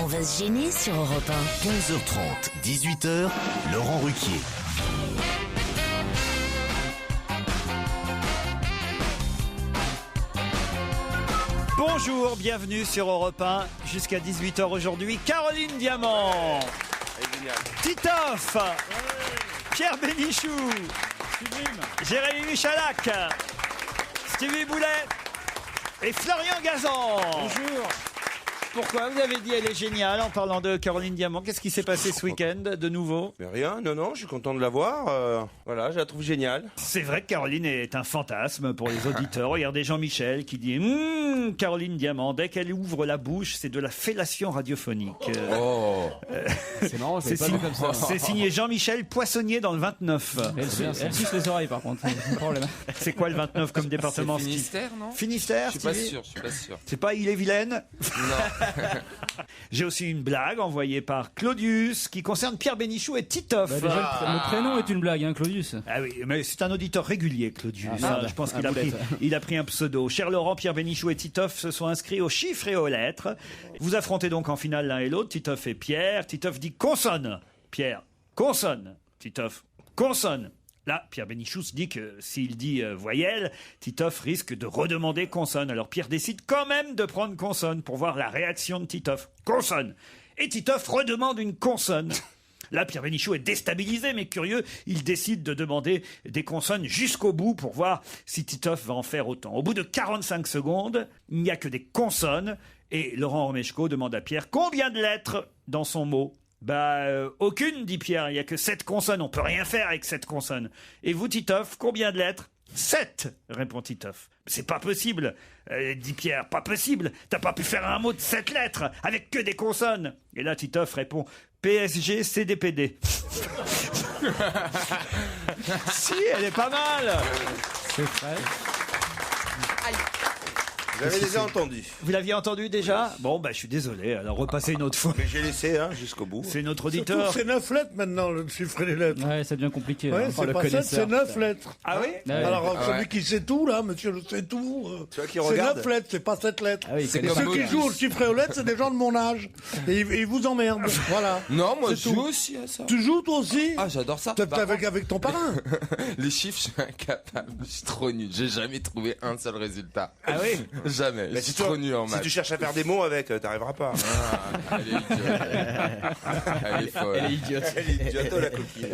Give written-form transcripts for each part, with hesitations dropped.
va se gêner sur Europe 1. 15h30, 18h, Laurent Ruquier. Bonjour, bienvenue sur Europe 1, jusqu'à 18h aujourd'hui, Caroline Diamant, Titoff, Pierre Bénichou, Jérémy Michalak, Stevie Boulet et Florian Gazan. Bonjour. Pourquoi vous avez dit elle est géniale en parlant de Caroline Diamant? Qu'est-ce qui s'est passé ce week-end de nouveau? Mais rien, non, je suis content de la voir. Voilà, je la trouve géniale. C'est vrai que Caroline est un fantasme pour les auditeurs. Regardez Jean-Michel qui dit Caroline Diamant, dès qu'elle ouvre la bouche, c'est de la fellation radiophonique. C'est marrant, c'est pas vu comme ça. C'est signé Jean-Michel Poissonnier dans le 29. Elle suce les oreilles par contre, c'est un problème. C'est quoi le 29 comme département? C'est Finistère, non? Finistère, Je suis pas sûr. C'est pas Ille-et-Vilaine? Non. J'ai aussi une blague envoyée par Claudius qui concerne Pierre Bénichou et Titoff. Déjà, le prénom est une blague, hein, Claudius. Ah oui, mais c'est un auditeur régulier, Claudius. Je pense qu'il a pris un pseudo. Cher Laurent, Pierre Bénichou et Titoff se sont inscrits aux chiffres et aux lettres. Vous affrontez donc en finale l'un et l'autre, Titoff et Pierre. Titoff dit consonne. Pierre, consonne. Titoff, consonne. Là, Pierre Bénichou se dit que s'il dit voyelle, Titoff risque de redemander consonne. Alors Pierre décide quand même de prendre consonne pour voir la réaction de Titoff. Consonne. Et Titoff redemande une consonne. Là, Pierre Bénichou est déstabilisé, mais curieux, il décide de demander des consonnes jusqu'au bout pour voir si Titoff va en faire autant. Au bout de 45 secondes, il n'y a que des consonnes, et Laurent Romeshko demande à Pierre combien de lettres dans son mot. Aucune, dit Pierre, il n'y a que 7 consonnes, on peut rien faire avec 7 consonnes. Et vous, Titoff, combien de lettres? 7, répond Titoff. C'est pas possible, dit Pierre, pas possible. T'as pas pu faire un mot de 7 lettres avec que des consonnes. Et là, Titoff répond PSG CDPD. Si, elle est pas mal. C'est vrai. Vous l'avez déjà entendu. Vous l'aviez entendu déjà? Bon, je suis désolé, alors repassez une autre fois. Mais j'ai laissé jusqu'au bout. C'est notre auditeur. C'est 9 lettres maintenant, le chiffre et les lettres. Ouais, ça devient compliqué. Ouais, hein, c'est pas 7, c'est 9 lettres. Ah oui? Ouais. Alors, celui qui sait tout, là, monsieur le sait tout. Tu vois qui C'est regarde 9 lettres, c'est pas 7 lettres. Ah oui, C'est c'est comme Ceux qui Motus. jouent au chiffre et aux lettres, c'est des gens de mon âge. Et ils vous emmerdent. Voilà. Non, moi C'est je joue tout. aussi à ça. Tu joues toi aussi? Ah, j'adore ça. T'es avec ton parrain. Les chiffres, je suis incapable. Je suis trop nul. J'ai jamais trouvé un seul résultat. Ah oui? Jamais. Je Mais suis trop nul en si maths. tu cherches à faire des mots avec, t'arriveras pas. Elle est idiote. Elle est folle. Elle est idiote, la coquine.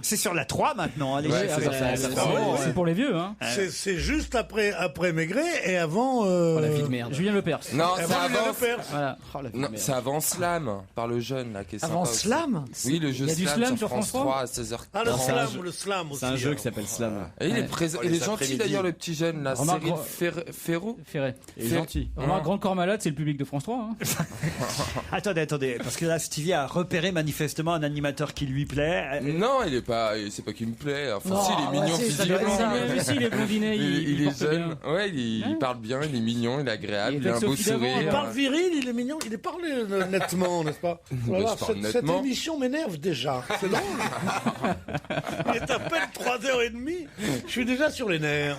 C'est sur la 3 maintenant, allez. Ouais, c'est c'est pour les vieux, hein. C'est juste après Maigret et avant. La vie de merde. Julien Lepers. Non, avant ça Julien avance. Lepers. Voilà. Oh, la vie de Non, merde. c'est avant Slam, par le jeune, là, qui est Avant sympa aussi. Slam? Oui, le jeu Il y a du Slam sur France 3 à 16h. Ah, le slam aussi. C'est un jeu qui s'appelle Slam. Et il est présent. Il est gentil d'ailleurs, le petit jeune, là. Remarque, Cyril Ferraud. Ferré. Il est gentil. Remarque, Grand Corps Malade, c'est le public de France 3. Hein. Attendez, parce que là, Stevie a repéré manifestement un animateur qui lui plaît. Non, il est pas. C'est pas qu'il me plaît. Enfin, Non, si, il est mignon si, ça doit être physiquement. ça. Mais si, il est blondinet, Il est porte jeune. bien. Ouais, il parle bien, il est mignon, il est agréable, Il il a un était beau Sophie d'avant, Il sourire. parle viril, il est mignon, il est parlé nettement, n'est-ce pas? Voilà, je parle cette nettement. émission m'énerve déjà. C'est drôle. Il est à peine 3h30. Je suis déjà sur les nerfs.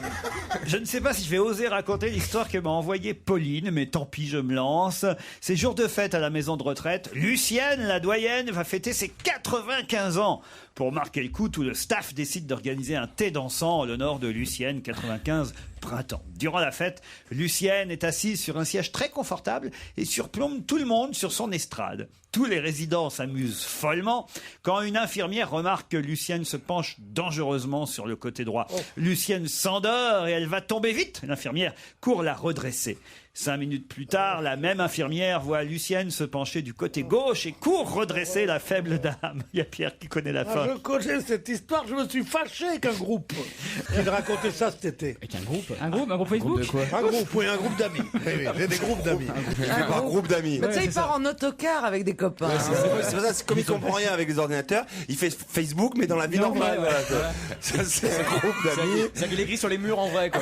Je ne sais pas si je vais oser raconter l'histoire que m'a envoyée Pauline, mais tant pis, je me lance. C'est jour de fête à la maison de retraite. Lucienne, la doyenne, va fêter ses 95 ans. Pour marquer le coup, tout le staff décide d'organiser un thé dansant en l'honneur de Lucienne, 95 printemps. Durant la fête, Lucienne est assise sur un siège très confortable et surplombe tout le monde sur son estrade. Tous les résidents s'amusent follement quand une infirmière remarque que Lucienne se penche dangereusement sur le côté droit. Lucienne s'endort et elle va tomber vite. L'infirmière court la redresser. 5 minutes plus tard, la même infirmière voit Lucienne se pencher du côté gauche et court redresser la faible dame. Il y a Pierre qui connaît la fin. Je connais cette histoire, je me suis fâché avec un groupe qui racontait ça cet été. Avec un groupe Facebook. Un groupe, oui, un groupe d'amis. Oui, j'ai des groupes d'amis. Par groupe d'amis. Tu sais, il part en autocar avec des copains. C'est pour ça, comme il comprend rien avec les ordinateurs, il fait Facebook, mais dans la vie normale. Voilà. Ça, c'est un groupe d'amis. Ça, il écrit sur les murs en vrai, quoi.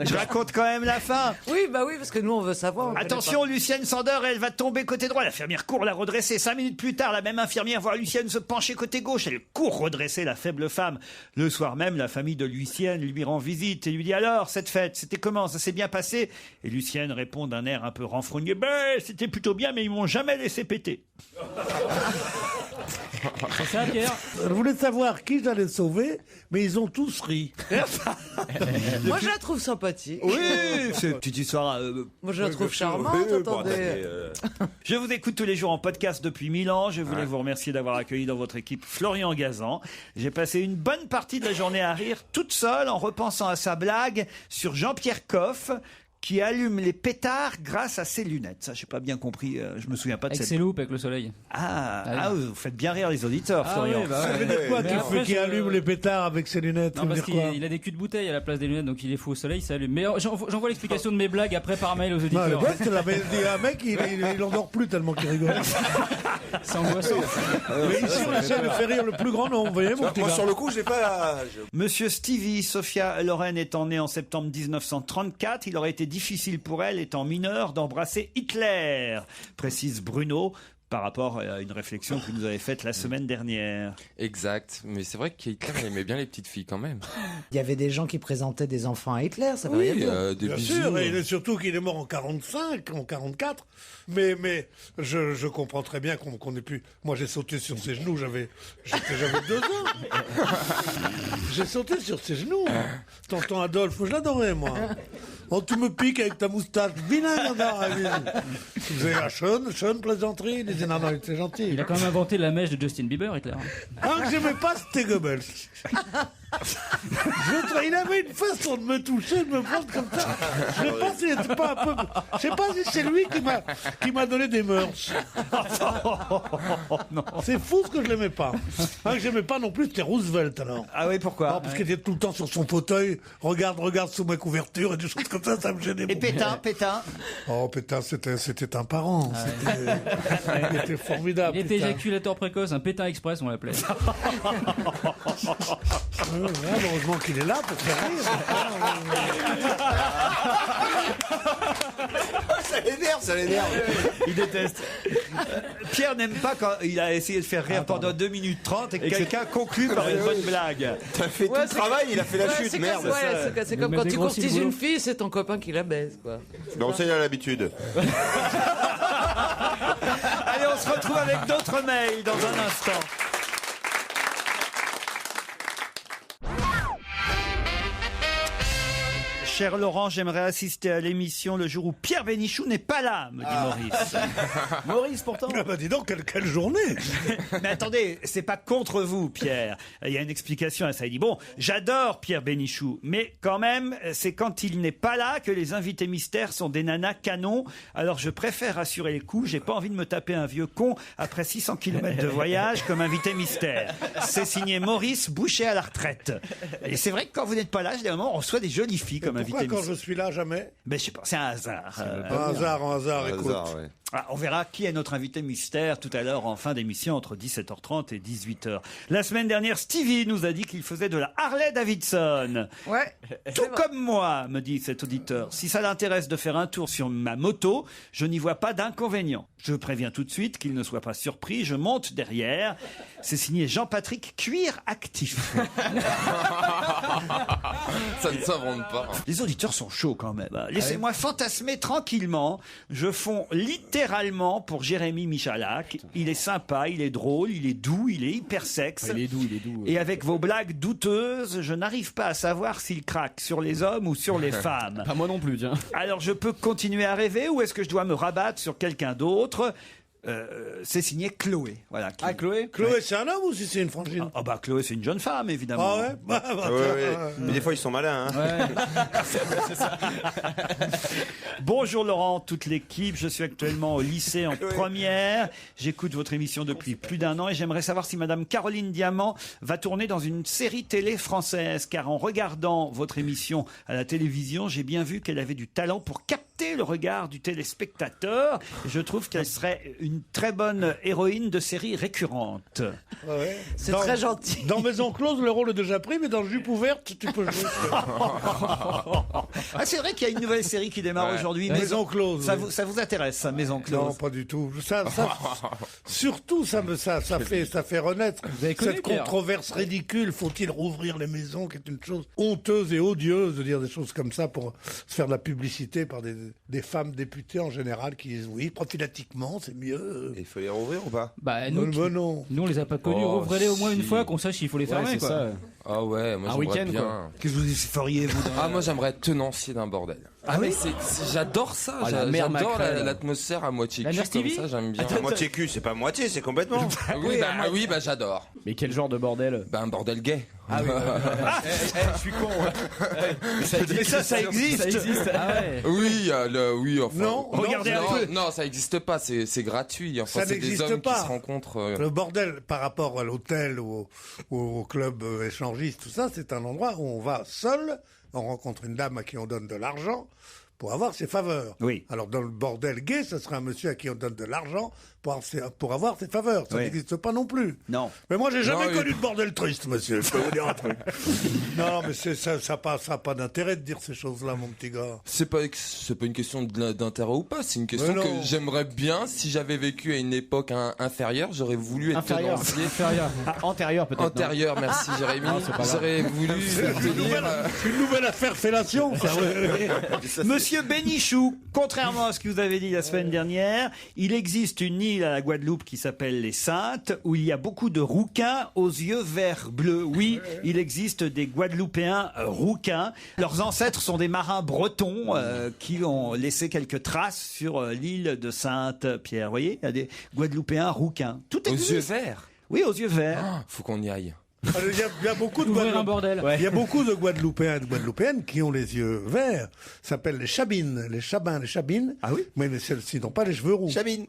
Je raconte quand même la fin. Oui, bah oui, parce que nous, on veut savoir. on Attention, Lucienne s'endort et elle va tomber côté droit. L'infirmière court la redresser. 5 minutes plus tard, la même infirmière voit Lucienne se pencher côté gauche. Elle court redresser la faible femme. Le soir même, la famille de Lucienne lui rend visite et lui dit: alors, cette fête, c'était comment? Ça s'est bien passé? Et Lucienne répond d'un air un peu renfrogné: ben, c'était plutôt bien, mais ils m'ont jamais laissé péter. C'est ça, Pierre? Je voulais savoir qui j'allais sauver, mais ils ont tous ri. Moi, je la trouve sympathique. Oui, c'est une petite histoire. Moi, je la trouve charmante, attendez. Je vous écoute tous les jours en podcast depuis 1000 ans. Je voulais vous remercier d'avoir accueilli dans votre équipe Florian Gazan. J'ai passé une bonne partie de la journée à rire toute seule en repensant à sa blague sur Jean-Pierre Coff, qui allume les pétards grâce à ses lunettes. Ça, j'ai pas bien compris. Je me souviens pas de Avec cette. ses loupes, avec le soleil. Vous faites bien rire les auditeurs, Florian. oui, bah Ça ouais. veut dire quoi Mais après, qui allume les pétards avec ses lunettes? Non, Ça veut parce dire quoi? qu'il a des culs de bouteille à la place des lunettes, donc il est fou au soleil, ça allume. Mais j'envoie l'explication de mes blagues après par mail aux Non, auditeurs. le bête, c'est la belle un mec, il endort plus tellement qu'il rigole. C'est angoissant. Mais ici, on essaie de faire rire le plus grand nombre, vous voyez, mon petit Moi, gars. sur le coup, je l'ai pas. Monsieur Stevie, Sophia Loren étant née en septembre 1934, il aurait été difficile pour elle, étant mineure, d'embrasser Hitler, précise Bruno, par rapport à une réflexion que vous nous avez faite la semaine dernière. Exact. Mais c'est vrai qu'Hitler il aimait bien les petites filles quand même. Il y avait des gens qui présentaient des enfants à Hitler, ça veut rien dire. Des Bien bisous. sûr, et surtout qu'il est mort en 45, en 44. Mais je comprends très bien qu'on ait pu. Moi, j'ai sauté sur ses genoux, j'avais 2 ans. J'ai sauté sur ses genoux. Tonton Adolphe, je l'adorais, moi. Oh, tu me piques avec ta moustache. Vilain, tu faisais la Sean plaisanterie. Il disait non, c'est gentil. Il a quand même inventé la mèche de Justin Bieber, Hitler. Ah, que j'aimais pas, c'était Goebbels. Il avait une façon de me toucher, de me prendre comme ça. Je sais pas si c'était pas un peu. Je sais pas si c'est lui qui m'a donné des mœurs. C'est fou ce que je l'aimais pas. Que j'aimais pas non plus, c'était Roosevelt alors. Ah oui, pourquoi? Non, parce qu'il était tout le temps sur son fauteuil, regarde sous ma couverture et des choses comme ça me gênait Et beaucoup. Pétain Oh, Pétain, c'était un parent. Il était formidable. Il était Pétain. éjaculateur précoce, un pétain express, on l'appelait. Heureusement qu'il est là pour faire rire. Ça l'énerve. Il déteste. Pierre n'aime pas quand il a essayé de faire rire pendant 2 minutes 30 et que quelqu'un conclut par une bonne blague. T'as fait tout le travail, il a fait la chute, merde. C'est comme quand Mais tu grossis le courtises boulot. une fille, c'est ton copain qui la baise, quoi. Mais on sait, il a l'habitude. Allez, on se retrouve avec d'autres mails dans un instant. Cher Laurent, j'aimerais assister à l'émission le jour où Pierre Bénichou n'est pas là, me dit Maurice. Maurice, pourtant. Ah bah dis donc, quelle journée. Mais attendez, c'est pas contre vous, Pierre. Il y a une explication à ça. Il dit, bon, j'adore Pierre Bénichou, mais quand même, c'est quand il n'est pas là que les invités mystères sont des nanas canons. Alors je préfère assurer les coups. J'ai pas envie de me taper un vieux con après 600 km de voyage comme invité mystère. C'est signé Maurice, boucher à la retraite. Et c'est vrai que quand vous n'êtes pas là, généralement, on reçoit des jolies filles comme invité Pourquoi quand mystère. je suis là, jamais? Mais je sais pas, c'est un hasard. Un hasard, écoute. Ouais. Ah, on verra qui est notre invité mystère tout à l'heure en fin d'émission entre 17h30 et 18h. La semaine dernière, Stevie nous a dit qu'il faisait de la Harley Davidson. Ouais. Tout comme moi, me dit cet auditeur. Si ça l'intéresse de faire un tour sur ma moto, je n'y vois pas d'inconvénient. Je préviens tout de suite qu'il ne soit pas surpris. Je monte derrière. C'est signé Jean-Patrick Cuir Actif. Ça ne s'invente pas. Les auditeurs sont chauds quand même. Laissez-moi fantasmer tranquillement. Je fonds littéralement pour Jérémy Michalak. Il est sympa, il est drôle, il est doux, il est hyper sexe. Il est doux. Et avec vos blagues douteuses, je n'arrive pas à savoir s'il craque sur les hommes ou sur les femmes. Pas moi non plus, tiens. Alors je peux continuer à rêver ou est-ce que je dois me rabattre sur quelqu'un d'autre? C'est signé Chloé. Voilà. Qui- Chloé? Chloé, c'est un homme ou si c'est une frangine? Ah bah Chloé, c'est une jeune femme, évidemment. Ah ouais? Bah, Ouais. Mais des fois, ils sont malins. Hein. Bonjour Laurent, toute l'équipe. Je suis actuellement au lycée en première. J'écoute votre émission depuis plus d'1 an et j'aimerais savoir si Madame Caroline Diamant va tourner dans une série télé française. Car en regardant votre émission à la télévision, j'ai bien vu qu'elle avait du talent pour capter le regard du téléspectateur. Je trouve qu'elle serait une une très bonne héroïne de série récurrente. Ouais. C'est très gentil. Dans Maison Close, le rôle est déjà pris, mais dans Jupe ouverte, tu peux jouer. Ah, c'est vrai qu'il y a une nouvelle série qui démarre aujourd'hui. Maison Close. Ça oui. ça vous intéresse, ça, Maison Close? Non, pas du tout. Surtout, ça fait renaître avez connu, cette Pierre controverse ridicule. Faut-il rouvrir les maisons, qui est une chose honteuse et odieuse de dire des choses comme ça pour se faire de la publicité par des femmes députées en général qui disent oui, prophylactiquement, c'est mieux. Il faut les rouvrir ou pas? Bah, nous, Non. nous, on les a pas connus. Oh, Rouvrez-les au moins une si. fois, qu'on sache s'il faut les fermer, quoi. Ah ouais, moi Un j'aimerais week-end, bien. quoi. Qu'est-ce que vous feriez, vous Ah, moi j'aimerais être tenancier d'un bordel. Ah oui? J'adore ça, Ah, la mère j'adore Macrel. l'atmosphère à moitié La cul Nurse comme TV? ça, j'aime bien. Moitié cul, c'est pas moitié, c'est complètement. Oui, j'adore. Mais quel genre de bordel? Bah un bordel gay. Je suis con. Mais ça existe. Ça existe. Ah ouais. Oui, enfin. Non, regardez un peu. Non, ça existe pas, c'est gratuit. Enfin, Ça c'est des n'existe hommes pas. qui se rencontrent. Le bordel par rapport à l'hôtel ou au club échangiste, tout ça, c'est un endroit où on va seul, on rencontre une dame à qui on donne de l'argent pour avoir ses faveurs. Oui. Alors dans le bordel gay, ce serait un monsieur à qui on donne de l'argent pour avoir ses faveurs. Ça Oui. n'existe pas non plus. Non. Mais moi, j'ai jamais Non, connu de bordel triste, monsieur. Je peux vous dire un truc. Non, mais ça n'a pas d'intérêt de dire ces choses-là, mon petit gars. C'est pas une question d'intérêt ou pas, c'est une question Mais que non. j'aimerais bien, si j'avais vécu à une époque inférieure, j'aurais voulu être Inférieur. tenancier. Ah, antérieur peut-être. non Antérieur, merci Jérémy. Non, c'est pas grave. J'aurais voulu tenir. Une nouvelle affaire fellation, ça. Monsieur Bénichou, contrairement à ce que vous avez dit la semaine dernière, il existe une île à la Guadeloupe qui s'appelle les Saintes, où il y a beaucoup de rouquins aux yeux verts bleus. Oui, il existe des Guadeloupéens rouquins. Leurs ancêtres sont des marins bretons qui ont laissé quelques traces sur l'île de Sainte-Pierre. Vous voyez, il y a des Guadeloupéens rouquins. Tout Aux existe. yeux verts. Oui, aux yeux verts. Ah, faut qu'on y aille. Il y a beaucoup de Ouvrir un Guadeloupéens. bordel. Il y a beaucoup de Guadeloupéens et de Guadeloupéennes qui ont les yeux verts. Ça s'appelle les chabines, les chabins, les chabines. Ah oui? Mais celles-ci n'ont pas les cheveux roux. Chabine.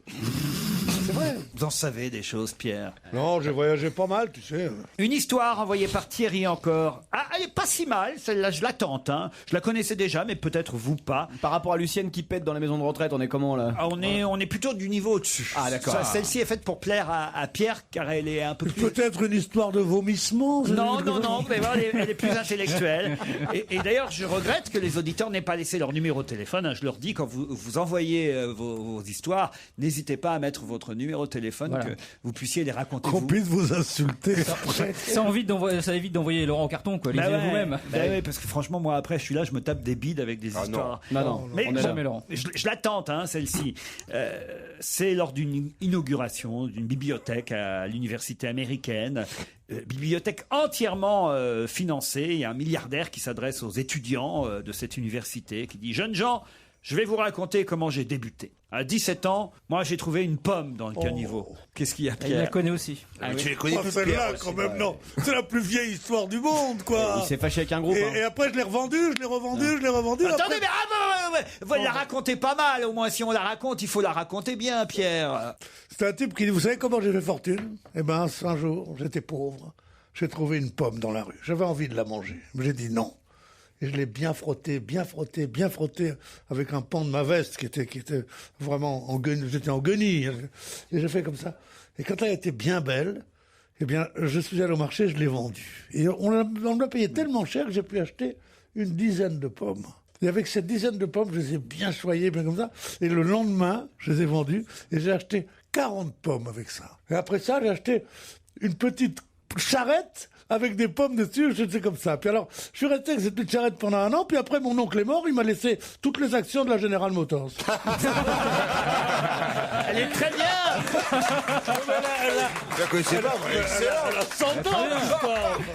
C'est vrai. Vous en savez des choses, Pierre. Non, j'ai voyagé pas mal, tu sais. Une histoire envoyée par Thierry encore. Ah, elle est pas si mal, celle-là, je la tente. Hein. Je la connaissais déjà, mais peut-être vous pas. Par rapport à Lucienne qui pète dans la maison de retraite, on est comment là? Ah, on est plutôt du niveau au-dessus. Ah, d'accord. Celle-ci est faite pour plaire à Pierre, car elle est un peu plus... Peut-être une histoire de vomissement. Non, vous allez voir, elle est plus intellectuelle. Et d'ailleurs, je regrette que les auditeurs n'aient pas laissé leur numéro de téléphone. Hein. Je leur dis, quand vous envoyez vos histoires, n'hésitez pas à mettre votre numéro de téléphone, Voilà. que vous puissiez les raconter Qu'on vous. puisse vous insulter après. Ça évite d'envoyer Laurent au carton, quoi. Bah Lisez ouais, vous-même. bah ouais, parce que franchement, moi, après, je suis là, je me tape des bides avec des histoires. Non, Mais on n'est bon, jamais Laurent. je la tente, hein, celle-ci. C'est lors d'une inauguration d'une bibliothèque à l'université américaine. Bibliothèque entièrement financée. Il y a un milliardaire qui s'adresse aux étudiants de cette université, qui dit « Jeunes gens, je vais vous raconter comment j'ai débuté. À 17 ans, moi, j'ai trouvé une pomme dans le caniveau. Qu'est-ce qu'il y a, Il la Pierre? connaît aussi. Tu les connais Oh, tous, celle-là, Pierre, quand aussi, même, ouais. non. C'est la plus vieille histoire du monde, quoi. Il s'est fâché avec un groupe. hein. Et après, je l'ai revendu, je l'ai revendu, je l'ai revendu. Attendez, après- mais vous la racontez pas mal. Au moins, si on la raconte, il faut la raconter bien, Pierre. C'est un type qui dit, vous savez comment j'ai fait fortune? Eh ben, un jour, j'étais pauvre. J'ai trouvé une pomme dans la rue. J'avais envie de la manger. Mais j'ai dit non. Et je l'ai bien frotté avec un pan de ma veste qui était vraiment en guenille. J'étais en guenille. Et j'ai fait comme ça. Et quand elle était bien belle, eh bien, je suis allé au marché, je l'ai vendue. Et on me l'a payé tellement cher que j'ai pu acheter une dizaine de pommes. Et avec cette dizaine de pommes, je les ai bien choyées, bien comme ça. Et le lendemain, je les ai vendues et j'ai acheté 40 pommes avec ça. Et après ça, j'ai acheté une petite charrette avec des pommes dessus, je sais comme ça. Puis alors, je suis resté avec cette petite charrette pendant un an, puis après mon oncle est mort, il m'a laissé toutes les actions de la General Motors. Elle est très bien. Je la connaissais pas, moi.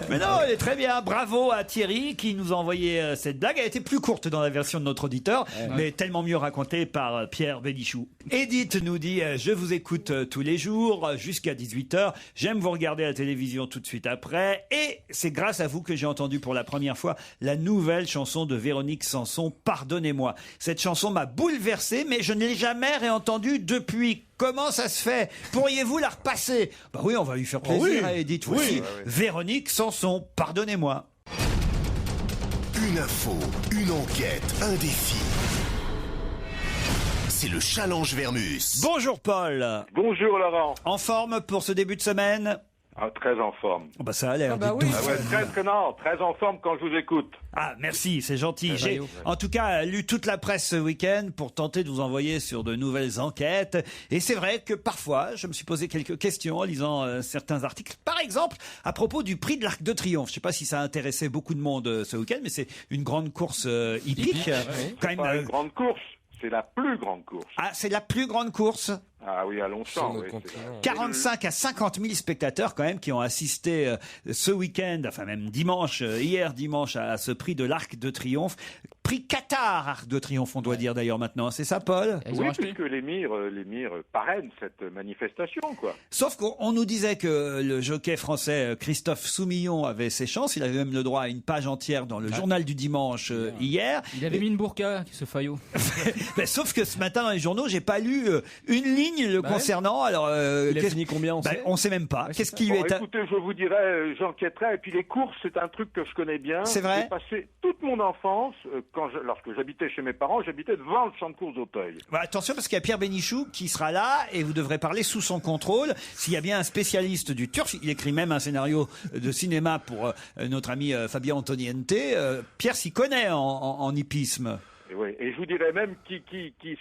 Mais non, elle est très bien. Bravo à Thierry qui nous a envoyé cette blague. Elle était plus courte dans la version de notre auditeur, mais tellement mieux racontée par Pierre Bénichou. Edith nous dit je vous écoute tous les jours jusqu'à 18h. J'aime vous regarder à la télévision tout de suite après. Et c'est grâce à vous que j'ai entendu pour la première fois la nouvelle chanson de Véronique Sanson, Pardonnez-moi. Cette chanson m'a bouleversé, mais je ne l'ai jamais réentendue depuis. Comment ça se fait? Pourriez-vous la repasser? Bah oui, on va lui faire plaisir oui. à Edith. Voici Oui. Véronique Sanson, Pardonnez-moi. Une info, une enquête, un défi. c'est le challenge Vermus. Bonjour Paul. Bonjour Laurent. En forme pour ce début de semaine? Très en forme. Oh bah ça a l'air. Ah ouais, très en forme quand je vous écoute. Ah merci, c'est gentil. J'ai en tout cas lu toute la presse ce week-end pour tenter de vous envoyer sur de nouvelles enquêtes. Et c'est vrai que parfois, je me suis posé quelques questions en lisant certains articles. Par exemple, à propos du prix de l'Arc de Triomphe. Je ne sais pas si ça a intéressé beaucoup de monde ce week-end, mais c'est une grande course hippique. Quand même, une grande course. C'est la plus grande course. Ah, c'est la plus grande course? Ah oui, à Longchamp. Oui, 45 à 50 000 spectateurs quand même qui ont assisté ce week-end, enfin même dimanche, hier dimanche, à ce prix de l'Arc de Triomphe. Prix Qatar Arc de Triomphe, on doit dire d'ailleurs maintenant. C'est ça, Paul? Oui, puisque l'émir parraine cette manifestation, quoi. Sauf qu'on nous disait que le jockey français Christophe Soumillon avait ses chances. Il avait même le droit à une page entière dans le journal du dimanche hier. Il avait mis une burqa, ce Fayot. Mais sauf que ce matin dans les journaux, j'ai pas lu une ligne le concernant. Alors, il a fini combien? On sait même pas. Qu'est-ce qui lui est... Écoutez, je vous dirais, j'enquêterai. Et puis les courses, c'est un truc que je connais bien. C'est vrai. J'ai passé toute mon enfance, lorsque j'habitais chez mes parents, j'habitais devant le champ de courses d'Auteuil. Bah, attention, parce qu'il y a Pierre Bénichou qui sera là et vous devrez parler sous son contrôle. S'il y a bien un spécialiste du turf, il écrit même un scénario de cinéma pour notre ami Fabien Antoniente. Pierre s'y connaît en hippisme. Et, oui. Et je vous dirais même qui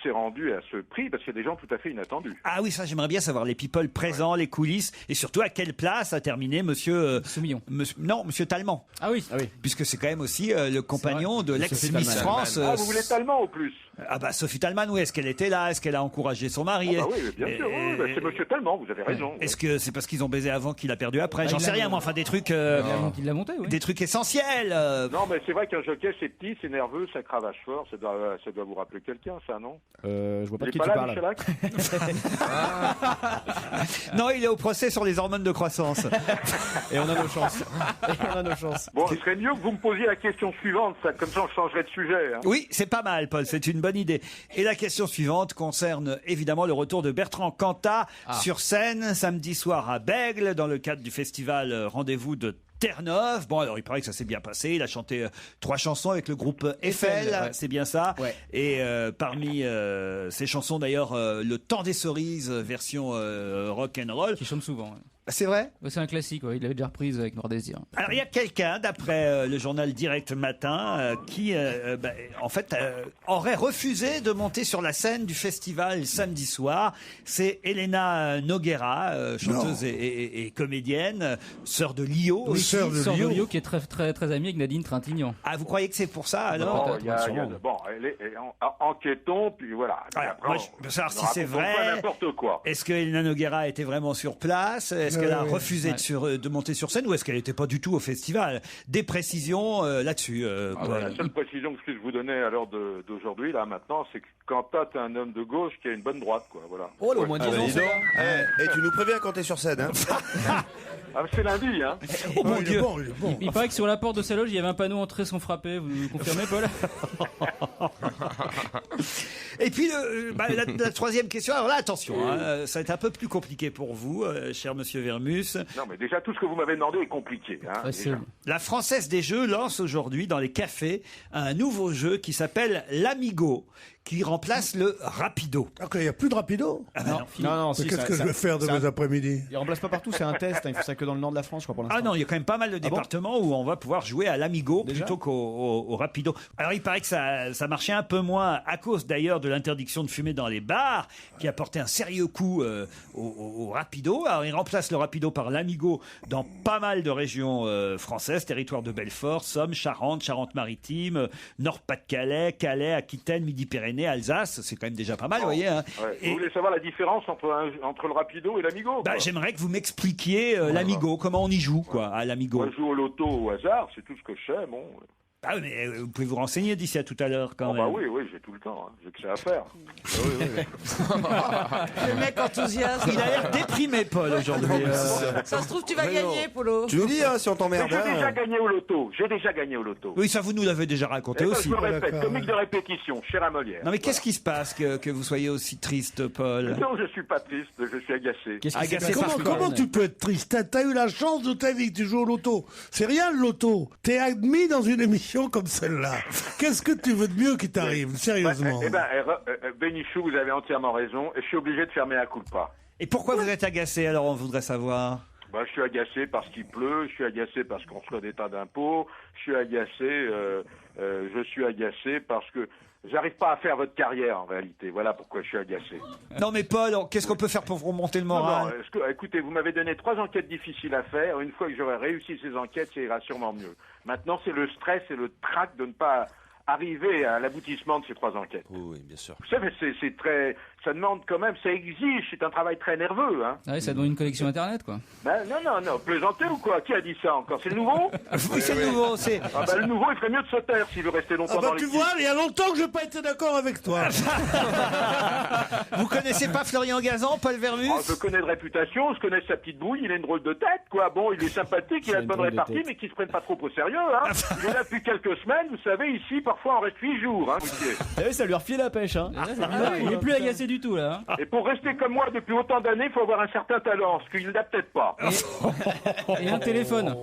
s'est rendu à ce prix, parce qu'il y a des gens tout à fait inattendus. Ah oui, ça j'aimerais bien savoir, les people présents, les coulisses, et surtout à quelle place a terminé monsieur... Soumillon. Monsieur Talmand. Ah oui. Puisque c'est quand même aussi le compagnon de l'ex-Miss France. Ah, vous voulez Talmand au plus? Ah bah Sophie Talman, oui, est-ce qu'elle était là? Est-ce qu'elle a encouragé son mari? Ah bah oui, bien sûr, c'est monsieur Talmand, vous avez raison. Est-ce que c'est parce qu'ils ont baisé avant qu'il a perdu après? J'en sais rien, moi, enfin des trucs... Il l'a monté, oui. Des trucs essentiels. Non, mais c'est vrai qu'un jockey, c'est petit, c'est nerveux, ça cravache fort, ça doit vous rappeler quelqu'un, ça, non? Je vois pas de qui tu parles. Non, il est au procès sur les hormones de croissance. Et on a nos chances. Bon, il serait mieux que vous me posiez la question suivante, ça, comme ça on changerait de sujet. Hein. Oui, c'est pas mal, Paul, c'est une bonne idée. Et la question suivante concerne évidemment le retour de Bertrand Cantat sur scène samedi soir à Bègles dans le cadre du festival Rendez-vous de Terre-Neuve. Bon, alors il paraît que ça s'est bien passé. Il a chanté 3 chansons avec le groupe Eiffel, c'est bien ça. Ouais. Et parmi ces chansons, d'ailleurs, Le Temps des Cerises, version rock and roll. Qui chante souvent. Ouais. C'est vrai? C'est un classique, il l'avait déjà reprise avec Noir Désir. Alors il y a quelqu'un, d'après le journal Direct Matin, qui en fait aurait refusé de monter sur la scène du festival samedi soir. C'est Elena Noguera, chanteuse et comédienne, sœur de Lio. Oui, sœur de Lio, qui est très, très, très amie avec Nadine Trintignant. Ah, vous croyez que c'est pour ça alors? Bon, enquêtons, puis voilà. Alors, moi, je veux savoir si c'est vrai. Pas n'importe quoi. Est-ce que Elena Noguera était vraiment sur place? Est-ce qu'elle a refusé de monter sur scène ou est-ce qu'elle n'était pas du tout au festival? Des précisions là-dessus. La seule précision que je puisse vous donner à l'heure d'aujourd'hui, là, maintenant, c'est que Cantat est un homme de gauche qui a une bonne droite, quoi. Voilà. Oh, au moins 10 ans. Et tu nous préviens quand t'es sur scène, hein? C'est lundi, hein. Oh mon Dieu. Il paraît que sur la porte de sa loge, il y avait un panneau entrée sans frapper. Vous confirmez, Paul? Et puis la troisième question. Alors là, attention, ça va être un peu plus compliqué pour vous, cher monsieur Vermus. Non, mais déjà tout ce que vous m'avez demandé est compliqué. Hein, la Française des Jeux lance aujourd'hui dans les cafés un nouveau jeu qui s'appelle l'Amigo, qui remplace le Rapido. Ok, il n'y a plus de Rapido? Non, mais qu'est-ce que je vais faire de mes après-midi? Il remplace pas partout, c'est un test. Il fait ça que dans le nord de la France, je crois, pour l'instant. Ah non, il y a quand même pas mal de départements où on va pouvoir jouer à l'Amigo plutôt qu'au Rapido. Alors il paraît que ça marchait un peu moins à cause d'ailleurs de l'interdiction de fumer dans les bars, qui a porté un sérieux coup au Rapido. Alors il remplace le Rapido par l'Amigo dans pas mal de régions françaises, territoire de Belfort, Somme, Charente, Charente-Maritime, Nord-Pas-de-Calais, Calais, Aquitaine, Midi-Pyrénées, Alsace. C'est quand même déjà pas mal, vous voyez. Hein. Ouais. Vous voulez savoir la différence entre le Rapido et l'Amigo? J'aimerais que vous m'expliquiez l'Amigo, comment on y joue à l'Amigo. Moi, je joue au loto au hasard, c'est tout ce que je sais, bon. Ah oui, mais vous pouvez vous renseigner d'ici à tout à l'heure quand même. Bah oui, j'ai tout le temps, j'ai que ça à faire. Le mec enthousiaste. Il a l'air déprimé, Paul, aujourd'hui. Ça se trouve, tu vas gagner, Polo. Tu nous dis si on t'emmerde. J'ai déjà gagné au loto. Oui, ça vous nous l'avez déjà raconté aussi. Je me répète, comique de répétition, cher à Molière. Non mais qu'est-ce qui se passe que vous soyez aussi triste, Paul? Non, je suis pas triste, je suis agacé. Comment tu peux être triste? T'as eu la chance de ta vie que tu joues au loto. C'est rien le loto. T'es admis dans une émission émission comme celle-là, qu'est-ce que tu veux de mieux qui t'arrive, sérieusement? Bénichou, vous avez entièrement raison, et je suis obligé de fermer un coup de pas. Et pourquoi vous êtes agacé, alors, on voudrait savoir? Je suis agacé parce qu'il pleut, je suis agacé parce qu'on reçoit des tas d'impôts, je suis agacé parce que j'arrive pas à faire votre carrière en réalité. Voilà pourquoi je suis agacé. Non mais Paul, qu'est-ce qu'on peut faire pour vous remonter le moral? Écoutez, vous m'avez donné 3 enquêtes difficiles à faire. Une fois que j'aurai réussi ces enquêtes, ça ira sûrement mieux. Maintenant, c'est le stress et le trac de ne pas arriver à l'aboutissement de ces 3 enquêtes. Oui, bien sûr. Vous savez, c'est très... Ça demande quand même, ça exige, c'est un travail très nerveux. Hein. Ah oui, ça demande une connexion Internet, quoi. Non, plaisantez ou quoi? Qui a dit ça encore? C'est le nouveau? Oui, c'est le nouveau, c'est... le nouveau, il ferait mieux de se taire s'il veut rester longtemps dans l'équipe. Tu vois, il y a longtemps que je n'ai pas été d'accord avec toi. Vous connaissez pas Florian Gazan, Paul Vermus? Je connais de réputation, je connais sa petite bouille, il a une drôle de tête, quoi. Bon, il est sympathique, il a une bonne répartie, mais qu'il se prenne pas trop au sérieux, hein. Il est là depuis quelques semaines, vous savez, ici, parfois, on reste 8 jours, hein, monsieur. oui, ça lui a refilé la pêche, hein. Il est plus agacé du tout, là. Et pour rester comme moi depuis autant d'années, il faut avoir un certain talent, ce qu'il n'a peut-être pas. Et un téléphone.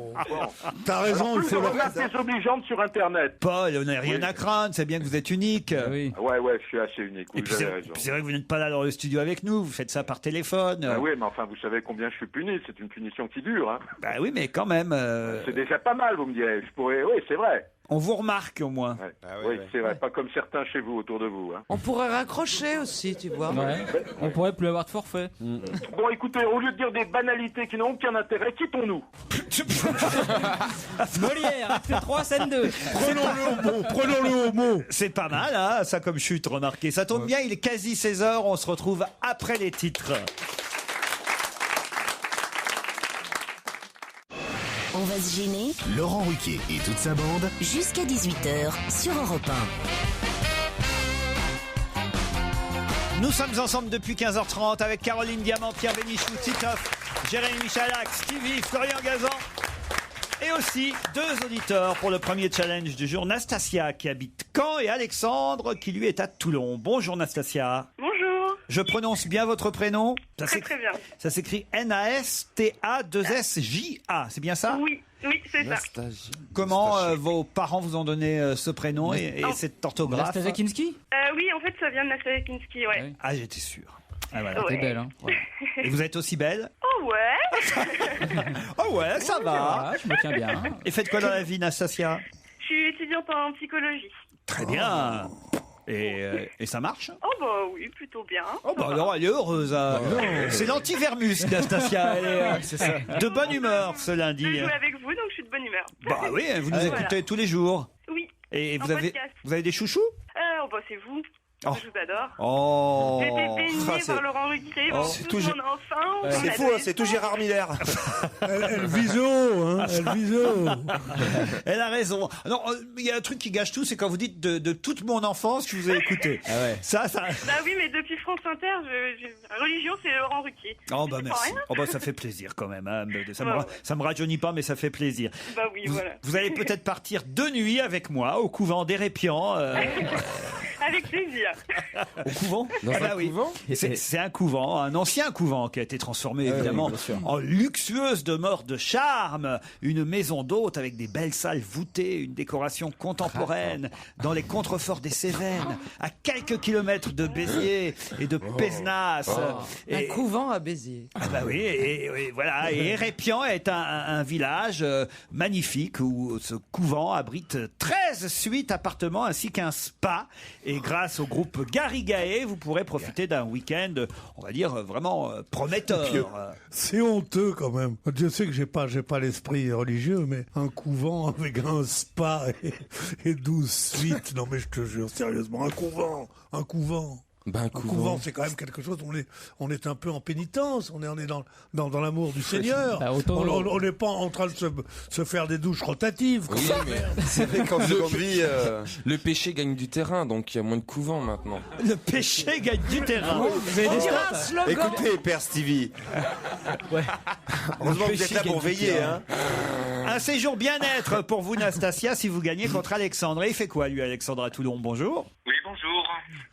T'as raison, il faut le faire désobligeante sur Internet. Paul, on n'a rien à craindre, c'est bien que vous êtes unique. Oui. Ouais, je suis assez unique, Et vous puis avez raison. c'est vrai que vous n'êtes pas là dans le studio avec nous, vous faites ça par téléphone. Oui, mais enfin, vous savez combien je suis puni, c'est une punition qui dure, hein. Oui, mais quand même... C'est déjà pas mal, vous me direz. Oui, c'est vrai. On vous remarque au moins. Ouais. Oui, c'est vrai, pas comme certains chez vous, autour de vous. Hein. On pourrait raccrocher aussi, tu vois. Ouais. On pourrait plus avoir de forfait. Bon, écoutez, au lieu de dire des banalités qui n'ont aucun intérêt, quittons-nous. Molière, acte 3, scène 2. Prenons-le au mot. C'est pas mal, hein, ça comme chute, remarquez. Ça tombe bien, il est quasi 16h, on se retrouve après les titres. On va se gêner. Laurent Ruquier et toute sa bande. Jusqu'à 18h sur Europe 1. Nous sommes ensemble depuis 15h30 avec Caroline Diamant, Pierre Bénichou, Titoff, Jérémy Michalak, Stevie, Florian Gazan. Et aussi 2 auditeurs pour le premier challenge du jour. Nastasia qui habite Caen et Alexandre qui lui est à Toulon. Bonjour Nastasia. Bonjour. Je prononce bien votre prénom? Très bien. Ça s'écrit N-A-S-T-A-2-S-J-A. C'est bien ça? Oui, c'est ça. Comment vos parents vous ont donné ce prénom et cette orthographe? Nastasia Kinski? Oui, en fait, ça vient de Nastasia Kinski, ouais. Ah, j'étais sûr. Ah, voilà. T'es belle, hein. Ouais. Et vous êtes aussi belle? Oh ouais. Oh ouais, ça va. Je me tiens bien. Et faites quoi dans la vie, Nastasia? Je suis étudiante en psychologie. Très bien. Et ça marche? Oh bah oui, plutôt bien. Oh bah alors elle est heureuse. Hein. C'est l'anti-Vermus, Nastasia. Elle est c'est ça. de bonne humeur ce Je lundi. joue avec vous, donc je suis de bonne humeur. Bah oui, vous nous écoutez tous les jours. Oui. Et En vous avez podcast. des chouchous? Oh bah c'est vous. Oh. Je vous adore. Oh. J'ai été baignée c'est- par Laurent Ruquier, par c'est tout tout mon enfant. C'est fou, hein, c'est tout Gérard Miller. Elle viso, hein, elle viso. Elle a raison. Non, il y a un truc qui gâche tout, c'est quand vous dites de toute mon enfance, je vous ai écouté. Ah ouais. Ça. Bah oui, mais depuis France Inter, la religion, c'est Laurent Ruquier. Oh bah Je merci. comprends rien. Oh bah ça fait plaisir quand même. Hein. Ouais. Ça me rajeunit pas, mais ça fait plaisir. Bah oui, voilà. Vous allez peut-être partir de nuit avec moi au couvent d'Hérépian. Avec plaisir. Au couvent? Dans Ah bah un oui. couvent C'est un couvent, un ancien couvent qui a été transformé évidemment oui, bien sûr. en luxueuse demeure de charme, une maison d'hôte avec des belles salles voûtées, une décoration contemporaine dans les contreforts des Cévennes, à quelques kilomètres de Béziers et de Pézenas. Un Et- couvent à Béziers. Ah bah oui, et voilà. Et Hérépian est un village magnifique où ce couvent abrite 13 suites, appartements ainsi qu'un spa. Et grâce au groupe Garrigae, vous pourrez profiter d'un week-end, on va dire, vraiment prometteur. C'est honteux quand même. Je sais que j'ai pas l'esprit religieux, mais un couvent avec un spa et 12 suites. Non mais je te jure, sérieusement, un couvent. Ben, Un couvent, c'est quand même quelque chose. On est un peu en pénitence. On est dans l'amour du Seigneur. Bah, autant- On n'est pas en train de se faire des douches rotatives. Oui, mais C'est vrai qu'en seconde vie, le péché gagne du terrain, donc il y a moins de couvents maintenant. Le péché gagne du terrain. Vous avez des stats? écoutez, Père Stevie. Heureusement que vous êtes là pour veiller, hein. Un séjour bien-être pour vous, Nastasia, si vous gagnez contre Alexandre. Et il fait quoi, lui, Alexandre, à Toulon? Bonjour. Oui, bonjour.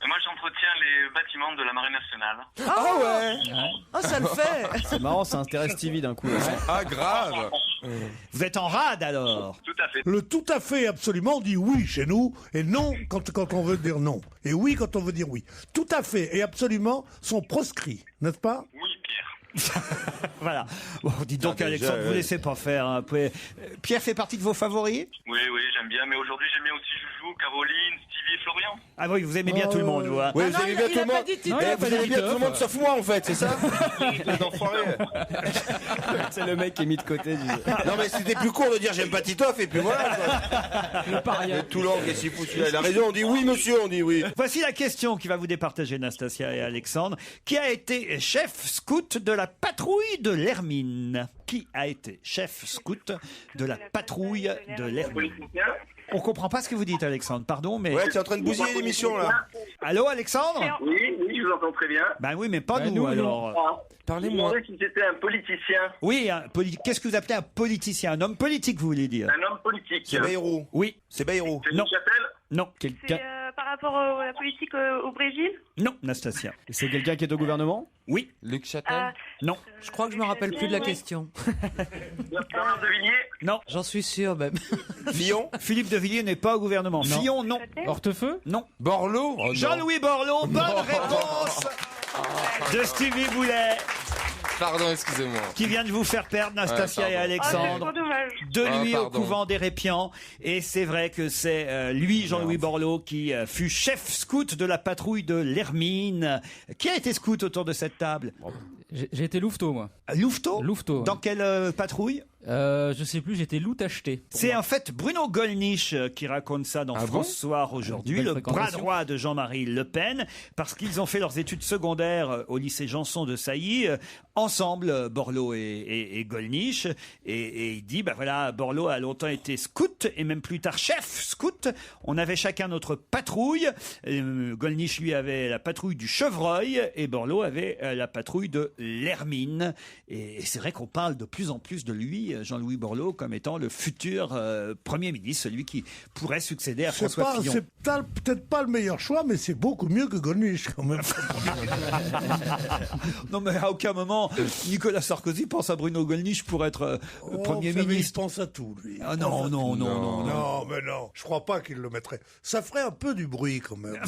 Moi, j'entretiens les bâtiments de la Marine nationale. Ah ouais. Ah, ça le fait. C'est marrant, ça intéresse Stevie d'un coup. Ah, grave. Vous êtes en rade alors? Tout à fait. Le tout à fait, absolument, on dit oui chez nous, et non quand on veut dire non. Et oui quand on veut dire oui. Tout à fait et absolument sont proscrits, n'est-ce pas? Oui, Pierre. Voilà. Bon, dites donc, déjà, Alexandre, vous laissez pas faire. Hein. Pierre fait partie de vos favoris? Oui, j'aime bien. Mais aujourd'hui, j'aime bien aussi Joujou, Caroline, Stevie et Florian. Ah oui, vous aimez bien tout le monde, vous. Hein. Oui, vous aimez bien tout le monde. Vous aimez bien tout le monde sauf moi, en fait, c'est ça? Les enfoirés. C'est le mec qui est mis de côté. Non, mais c'était plus court de dire j'aime pas Titoff, et puis voilà. Le paria. Tout l'an, qu'est-ce qu'il fout celui-là? Il a raison, on dit oui, monsieur, on dit oui. Voici la question qui va vous départager, Nastasia et Alexandre. Qui a été chef scout de la patrouille de l'Hermine? Qui a été chef scout de la patrouille de l'Hermine? On comprend pas ce que vous dites, Alexandre. Pardon, mais... Ouais, tu es en train de bousiller l'émission, là. Allô, Alexandre? Oui, je vous entends très bien. Ben oui, mais pas nous, alors. Parlez-moi. Je me demandais si c'était un politicien. Oui, qu'est-ce que vous appelez un politicien? Un homme politique, vous voulez dire? Un homme politique. C'est Bayrou. Oui. C'est Bayrou. C'est Luc Châtel? Non. C'est par rapport à la politique au Brésil? Non, Nastasia. C'est quelqu'un qui est au gouvernement? Oui. Luc Châtel? Non. Je crois que je me rappelle plus de la question. Bernard de Villiers? Non. J'en suis sûr même. Fillon? Philippe de Villiers n'est pas au gouvernement. Non. Fillon, non. Hortefeux? Non. Borloo? Oh, non. Jean-Louis Borloo, bonne réponse de Stevie Boulet, Pardon, excusez-moi. qui vient de vous faire perdre, Nastasia et Alexandre. Oh, dommage. De nuit au pardon. couvent des Répians. Et c'est vrai que c'est lui, Jean-Louis Borloo, qui fut chef scout de la patrouille de l'Hermine. Qui a été scout autour de cette table? J'ai été louveteau, moi. Louveteau? Louveteau. Dans quelle patrouille? Je sais plus, j'étais loup acheté. C'est en fait Bruno Gollnisch qui raconte ça dans France Soir aujourd'hui, Belle le bras fréquentation. droit de Jean-Marie Le Pen, parce qu'ils ont fait leurs études secondaires au lycée Janson de Sailly, ensemble, Borloo et Gollnisch. Et il dit, bah voilà, Borloo a longtemps été scout, et même plus tard chef scout. On avait chacun notre patrouille. Gollnisch, lui, avait la patrouille du Chevreuil, et Borloo avait la patrouille de l'Hermine. Et c'est vrai qu'on parle de plus en plus de lui, Jean-Louis Borloo, comme étant le futur Premier ministre, celui qui pourrait succéder à François Fillon. C'est peut-être pas le meilleur choix, mais c'est beaucoup mieux que Gollnisch quand même. Non, mais à aucun moment, Nicolas Sarkozy pense à Bruno Gollnisch pour être Premier ministre. Il pense à tout, lui. Ah non. Non, mais non. Je crois pas qu'il le mettrait. Ça ferait un peu du bruit quand même.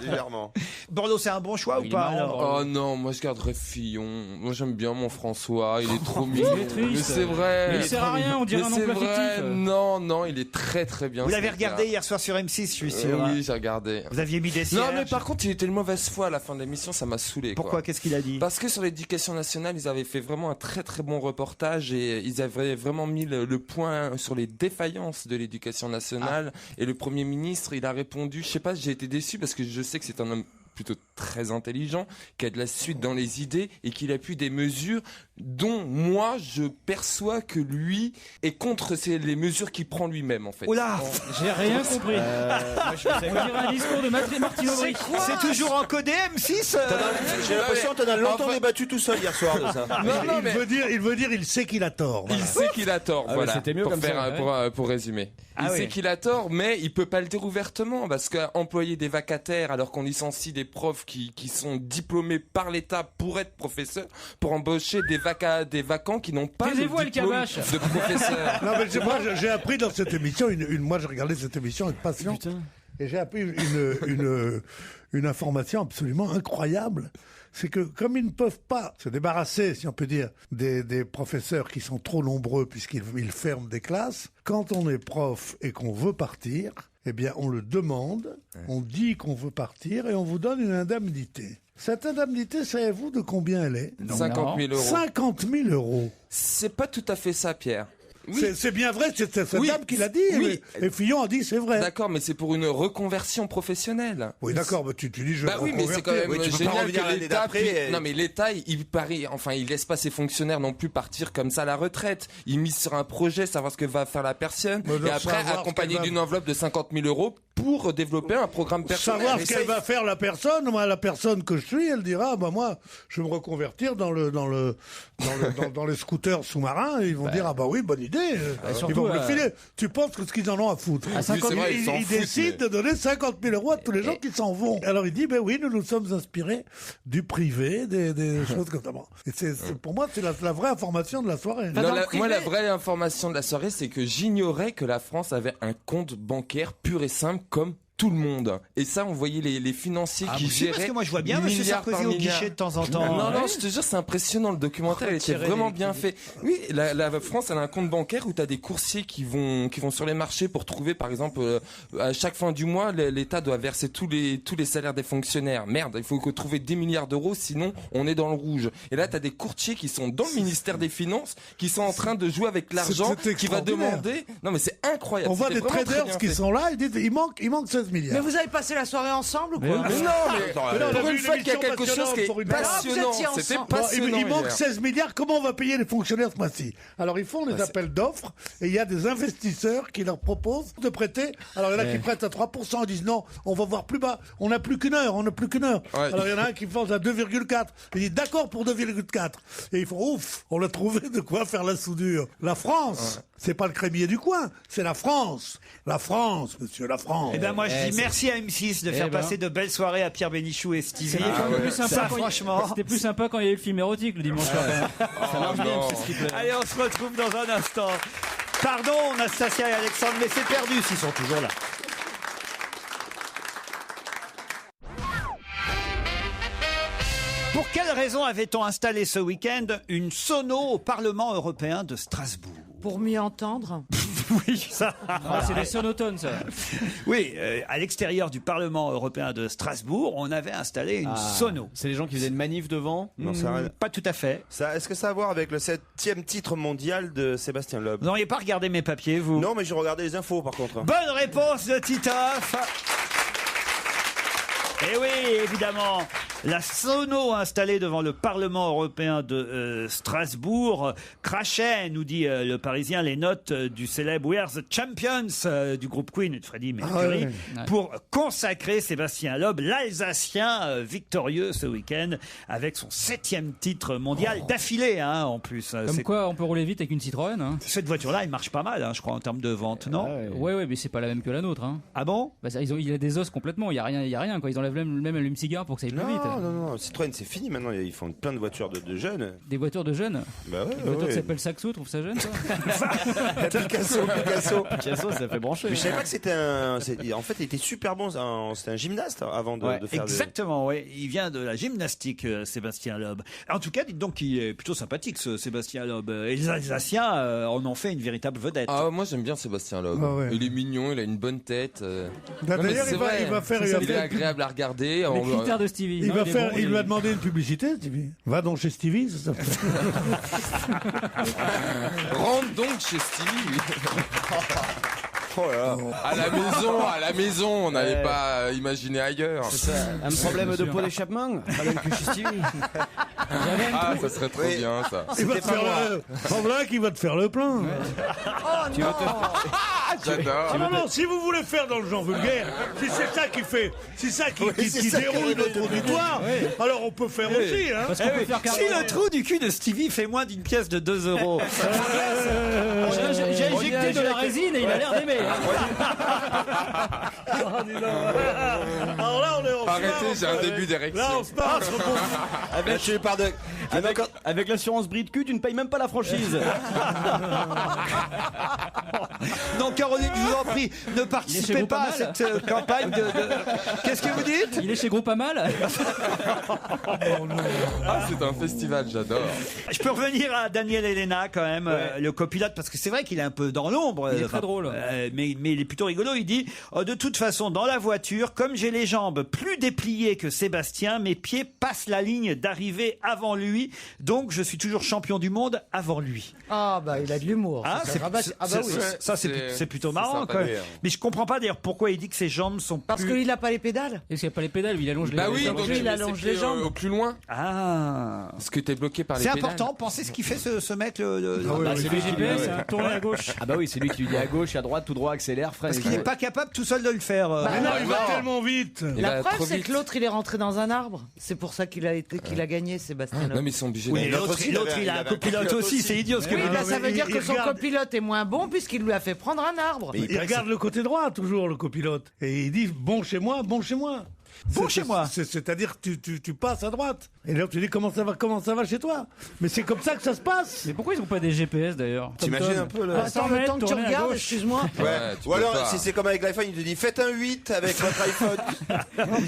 Légèrement. Borloo, c'est un bon choix ou pas alors? Oh non, moi je garderais Fillon. Moi j'aime bien mon François, il est trop mignon. Il est triste. Mais c'est vrai. Mais il sert à rien, on dirait un Mais c'est emploi vrai. fictif. Non, il est très très bien. Vous ce l'avez mec-là. regardé hier soir sur M6, je suis sûr. Oui, j'ai regardé. Vous aviez mis des cierges. Non, mais par contre, il était de mauvaise foi à la fin de l'émission, ça m'a saoulé. Pourquoi? Qu'est-ce qu'il a dit? Parce que sur l'éducation nationale, ils avaient fait vraiment un très très bon reportage et ils avaient vraiment mis le point sur les défaillances de l'éducation nationale. Et le Premier ministre, il a répondu, je sais pas, j'ai été déçu parce que je sais que c'est un homme plutôt très intelligent, qui a de la suite dans les idées et qu'il appuie des mesures dont moi je perçois que lui est contre les mesures qu'il prend lui-même en fait. Oh là, j'ai rien compris. On dirait un discours de Martine Aubry. C'est toujours encodé M6 J'ai l'impression que t'en as longtemps débattu tout seul hier soir de ça. Il veut dire il sait qu'il a tort. Il sait qu'il a tort, voilà. C'était mieux pour comme faire, ça. pour résumer. Il Ah sait oui. qu'il a tort, mais il peut pas le dire ouvertement parce qu'employer des vacataires alors qu'on licencie des profs qui sont diplômés par l'État pour être professeurs, pour embaucher des vacants qui n'ont pas le Taisez-vous, El diplôme Kabash. de professeur. Non, mais moi, j'ai appris dans cette émission, moi, j'ai regardé cette émission avec passion. Et j'ai appris une information absolument incroyable. C'est que, comme ils ne peuvent pas se débarrasser, si on peut dire, des professeurs qui sont trop nombreux puisqu'ils ferment des classes, quand on est prof et qu'on veut partir, eh bien, on le demande, on dit qu'on veut partir et on vous donne une indemnité. Cette indemnité, savez-vous de combien elle est? 50 000 euros. 50 000 euros. C'est pas tout à fait ça, Pierre. Oui. C'est bien vrai, c'est cette Oui, dame qui l'a dit. oui. Et Fillon a dit c'est vrai. D'accord, mais c'est pour une reconversion professionnelle. Oui, d'accord, mais tu dis je vais Bah oui, mais c'est quand même Oui, tu peux pas génial revenir que l'année l'État d'après puisse- et- Non, mais l'État, il laisse pas ses fonctionnaires non plus partir comme ça à la retraite. Il mise sur un projet, savoir ce que va faire la personne, Mais et donc, après savoir ce accompagné qu'elle va- d'une enveloppe de 50 000 euros pour développer un programme personnel. Savoir ce qu'elle va faire la personne. Moi, la personne que je suis, elle dira, moi, je vais me reconvertir dans les scooters sous-marins. Et ils vont dire, ah bah oui, bonne idée. Ils vont me le filer. Tu penses que ce qu'ils en ont à foutre? Ils décident de donner 50 000 euros à tous les gens qui s'en vont. Alors il dit, ben oui, nous nous sommes inspirés du privé, des choses comme ça. Et pour moi, c'est la vraie information de la soirée. Moi, la vraie information de la soirée, c'est que j'ignorais que la France avait un compte bancaire pur et simple comme tout le monde. Et ça, on voyait les financiers qui géraient. Parce que moi, je vois bien M. Sarkozy au guichet de temps en temps. Non, je te jure, c'est impressionnant. Le documentaire, il était vraiment bien fait. Oui, la France, elle a un compte bancaire où tu as des coursiers qui vont sur les marchés pour trouver, par exemple, à chaque fin du mois, l'État doit verser tous les salaires des fonctionnaires. Merde, il faut trouver 10 milliards d'euros, sinon on est dans le rouge. Et là, tu as des courtiers qui sont dans le ministère des Finances, qui sont en train de jouer avec l'argent, qui va demander. Non, mais c'est incroyable. On voit des traders qui sont là, ils disent, il manque 16 milliards. Mais vous avez passé la soirée ensemble ou quoi? Mais non, pour une fois qu'il y a quelque chose qui est passionnant. C'était passionnant. Il manque 16 milliards, comment on va payer les fonctionnaires ce mois-ci? Alors ils font des appels d'offres et il y a des investisseurs qui leur proposent de prêter. Alors il y en a qui prêtent à 3%, ils disent non, on va voir plus bas, on n'a plus qu'une heure. Alors il y en a un qui pense à 2,4. Ils disent d'accord pour 2,4. Et ils font ouf, on a trouvé de quoi faire la soudure. La France, c'est pas le crémier du coin, c'est la France. La France, monsieur, la France. Eh ben moi je dis merci à M6 de faire passer de belles soirées à Pierre Bénichou et Stevie. C'était plus sympa quand il y a eu le film érotique le dimanche soir. Ça marche bien, Allez, on se retrouve dans un instant. Pardon, Anastasia et Alexandre, mais c'est perdu s'ils sont toujours là. Pour quelle raison avait-on installé ce week-end une sono au Parlement européen de Strasbourg? Pour mieux entendre. Oui, ça. C'est des sonotones, ça. Oui, à l'extérieur du Parlement européen de Strasbourg, on avait installé une sono. C'est les gens qui faisaient une manif devant? Non, pas tout à fait. Est-ce que ça a à voir avec le 7e titre mondial de Sébastien Loeb? Vous n'auriez pas regardé mes papiers, vous? Non, mais j'ai regardé les infos, par contre. Bonne réponse de Titoff. Eh oui, évidemment. La sono installée devant le Parlement européen de Strasbourg crachait, nous dit le Parisien, les notes du célèbre We Are the Champions du groupe Queen et de Freddie Mercury pour consacrer Sébastien Loeb, l'Alsacien victorieux ce week-end avec son 7e titre mondial d'affilée en plus. Comme quoi, on peut rouler vite avec une Citroën. Hein. Cette voiture-là, elle marche pas mal, je crois, en termes de vente, non? Ouais, mais c'est pas la même que la nôtre. Hein. Ah bon? Il a des os complètement, il y a rien quoi. Ils enlèvent même allume-cigare pour que ça aille plus vite. Non, Citroën c'est fini maintenant, ils font plein de voitures de jeunes. Des voitures de jeunes? Bah ouais. Une voiture qui s'appelle Saxo, trouve ça jeune toi? Picasso, ça fait brancher. Mais je savais pas que c'était en fait il était super bon, c'était un gymnaste avant de faire exactement, oui. Il vient de la gymnastique, Sébastien Loeb. En tout cas, dites donc qu'il est plutôt sympathique ce Sébastien Loeb. Et les Alsaciens en ont fait une véritable vedette. Ah, moi j'aime bien Sébastien Loeb. Il est mignon, il a une bonne tête. D'ailleurs, il va faire... Il est agréable à regarder. Les critères de Stevie. Il lui a demandé une publicité, Stevie. Va donc chez Stevie, ça fait. Rentre donc chez Stevie. Oh là. À la maison, on n'avait pas imaginé ailleurs. C'est ça. Un problème de pot d'échappement? Pas même que chez Stevie. Ça serait trop bien, ça. Il va te faire il va te faire le plein. Oh non. J'adore. Non, si vous voulez faire dans le genre vulgaire, si c'est ça qui fait, si ça qui déroule notre auditoire, alors on peut faire aussi. Hein. Si le trou du cul de Stevie fait moins d'une pièce de 2 €. J'ai injecté de la résine et il a l'air d'aimer. Alors là, on est en arrêtez, j'ai un début d'érection. Là, on se passe. Avec l'assurance bride cul, tu ne payes même pas la franchise. Donc Caroline, je vous en prie, ne participez pas à cette campagne de... Qu'est-ce que vous dites? Il est chez Groupama. C'est un festival, j'adore. Je peux revenir à Daniel Elena quand même, le copilote, parce que c'est vrai qu'il est un peu dans l'ombre. Il est très drôle. Mais il est plutôt rigolo. Il dit de toute façon, dans la voiture, comme j'ai les jambes plus dépliées que Sébastien, mes pieds passent la ligne d'arrivée avant lui, donc je suis toujours champion du monde avant lui. Ah bah il a de l'humour. C'est plutôt marrant quand même. Mais je comprends pas d'ailleurs pourquoi il dit que ses jambes sont parce qu'il n'a pas les pédales. Est-ce qu'il n'a pas les pédales? Il allonge les jambes. Bah oui, donc il allonge les jambes au plus loin. Ah. Parce que t'es bloqué par les pédales. pédales. C'est important. Pensez ce qu'il fait ce mec. C'est le GPS, tourner à gauche. Ah bah oui, c'est lui qui lui dit à gauche, à droite, tout droit, accélère, freine. Parce qu'il n'est pas capable tout seul de le faire. Mais non, il va tellement vite. La preuve, c'est que l'autre, il est rentré dans un arbre. C'est pour ça qu'il a gagné, Sébastien Loeb. Non, mais ils sont obligés Oui, de... l'autre, il a un copilote aussi, c'est idiot ce que Oui, vous bah, ça veut dire que son regarde- copilote est moins bon puisqu'il lui a fait prendre un arbre. Il regarde le côté droit, toujours, le copilote. Et il dit, bon chez moi, bon chez moi. Bon chez moi. C'est-à-dire que tu passes à droite. Et là, tu dis, comment ça va chez toi? Mais c'est comme ça que ça se passe. Mais pourquoi ils ont pas des GPS d'ailleurs? T'imagines un peu le... Attends, le temps que tu regardes, excuse-moi. Ouais. tu Ou peux alors, pas. si c'est comme avec l'iPhone, il te dit faites un 8 avec votre iPhone.